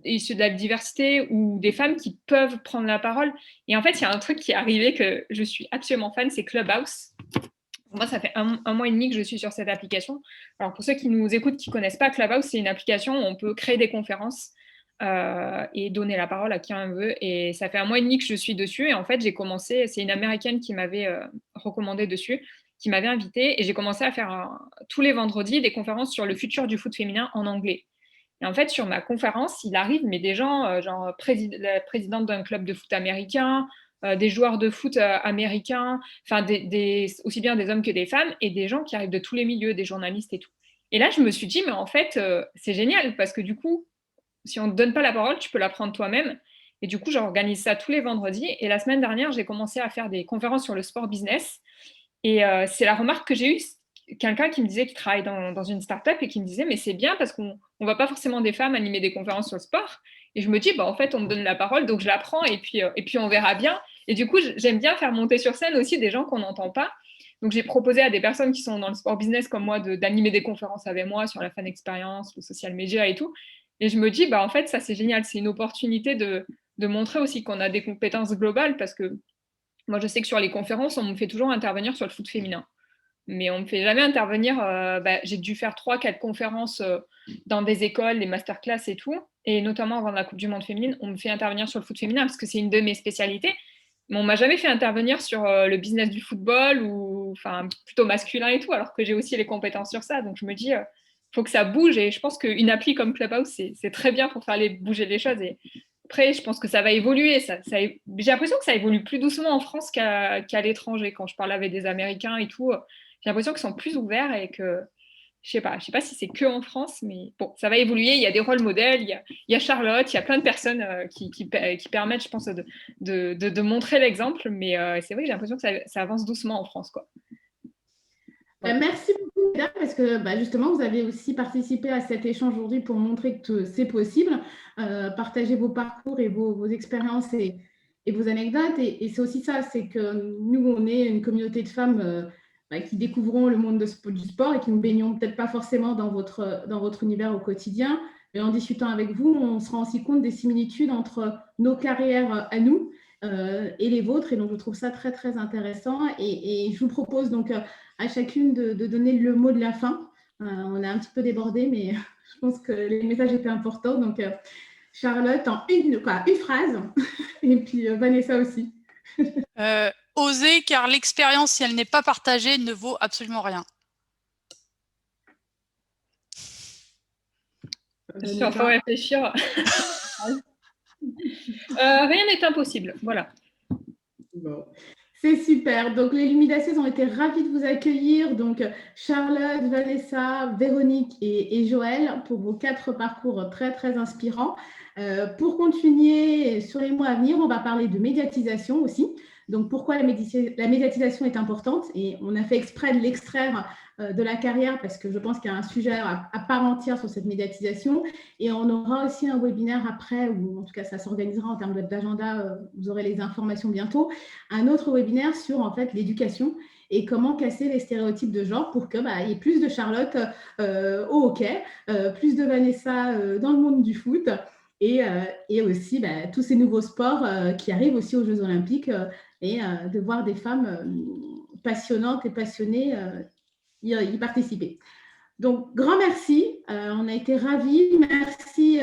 issues de la diversité ou des femmes qui peuvent prendre la parole? Et en fait, il y a un truc qui est arrivé que je suis absolument fan, c'est Clubhouse. Moi, ça fait un mois et demi que je suis sur cette application. Alors, pour ceux qui nous écoutent, qui ne connaissent pas, Clubhouse, c'est une application où on peut créer des conférences et donner la parole à qui on veut. Et ça fait un mois et demi que je suis dessus. Et en fait, j'ai commencé, c'est une Américaine qui m'avait recommandé dessus, qui m'avait invitée. Et j'ai commencé à faire tous les vendredis des conférences sur le futur du foot féminin en anglais. Et en fait, sur ma conférence, il arrive, mais des gens, genre la présidente d'un club de foot américain, des joueurs de foot américains, enfin aussi bien des hommes que des femmes, et des gens qui arrivent de tous les milieux, des journalistes et tout. Et là, je me suis dit, mais en fait, c'est génial, parce que du coup, si on ne te donne pas la parole, tu peux la prendre toi-même. Et du coup, j'organise ça tous les vendredis. Et la semaine dernière, j'ai commencé à faire des conférences sur le sport business. Et c'est la remarque que j'ai eue, quelqu'un qui me disait qu'il travaille dans une start-up et qui me disait, mais c'est bien parce qu'on ne voit pas forcément des femmes animer des conférences sur le sport. Et je me dis, en fait, on me donne la parole, donc je la prends et puis on verra bien. Et du coup, j'aime bien faire monter sur scène aussi des gens qu'on n'entend pas. Donc, j'ai proposé à des personnes qui sont dans le sport business comme moi d'animer des conférences avec moi sur la fan experience, le social media et tout. Et je me dis, en fait, ça, c'est génial. C'est une opportunité de montrer aussi qu'on a des compétences globales, parce que moi, je sais que sur les conférences, on me fait toujours intervenir sur le foot féminin. Mais on ne me fait jamais intervenir. J'ai dû faire 3-4 conférences dans des écoles, des masterclass et tout. Et notamment avant la Coupe du Monde féminine, on me fait intervenir sur le foot féminin parce que c'est une de mes spécialités. Mais on ne m'a jamais fait intervenir sur le business du football, ou plutôt masculin et tout, alors que j'ai aussi les compétences sur ça. Donc je me dis, faut que ça bouge. Et je pense qu'une appli comme Clubhouse, c'est très bien pour faire bouger les choses. Et après, je pense que ça va évoluer. J'ai l'impression que ça évolue plus doucement en France qu'à l'étranger. Quand je parle avec des Américains et tout, j'ai l'impression qu'ils sont plus ouverts et que, je sais pas si c'est que en France, mais bon, ça va évoluer. Il y a des rôles modèles, il y a Charlotte, il y a plein de personnes qui permettent, je pense, de montrer l'exemple. Mais c'est vrai que j'ai l'impression que ça avance doucement en France, quoi. Merci beaucoup, mesdames, parce que justement, vous avez aussi participé à cet échange aujourd'hui pour montrer que c'est possible, partager vos parcours et vos expériences et vos anecdotes. Et c'est aussi ça, c'est que nous, on est une communauté de femmes qui découvrons le monde du sport et qui ne baignons peut-être pas forcément dans votre univers au quotidien. Mais en discutant avec vous, on se rend aussi compte des similitudes entre nos carrières à nous et les vôtres. Et donc, je trouve ça très, très intéressant. Et je vous propose donc à chacune de donner le mot de la fin. On a un petit peu débordé, mais je pense que les messages étaient importants. Donc, Charlotte, en une phrase. Et puis, Vanessa aussi. Oser, car l'expérience, si elle n'est pas partagée, ne vaut absolument rien. Il faut réfléchir. Rien n'est impossible, voilà. Bon. C'est super. Donc, les Lumidaces ont été ravis de vous accueillir. Donc, Charlotte, Vanessa, Véronique et Joël pour vos 4 parcours très, très inspirants. Pour continuer sur les mois à venir, on va parler de médiatisation aussi. Donc, pourquoi la médiatisation est importante? Et on a fait exprès de l'extraire de la carrière parce que je pense qu'il y a un sujet à part entière sur cette médiatisation. Et on aura aussi un webinaire après, ou en tout cas, ça s'organisera en termes d'agenda. Vous aurez les informations bientôt. Un autre webinaire sur, en fait, l'éducation et comment casser les stéréotypes de genre pour qu'il y ait plus de Charlotte au hockey, plus de Vanessa dans le monde du foot. Et aussi tous ces nouveaux sports qui arrivent aussi aux Jeux Olympiques et de voir des femmes passionnantes et passionnées y participer. Donc, grand merci. On a été ravis. Merci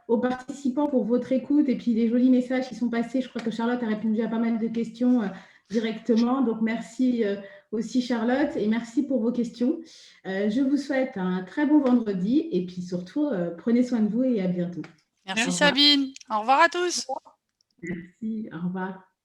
aux participants pour votre écoute et puis les jolis messages qui sont passés. Je crois que Charlotte a répondu à pas mal de questions directement. Donc, merci aussi Charlotte et merci pour vos questions. Je vous souhaite un très bon vendredi et puis surtout, prenez soin de vous et à bientôt. Merci Sabine. Au revoir à tous. Merci. Au revoir.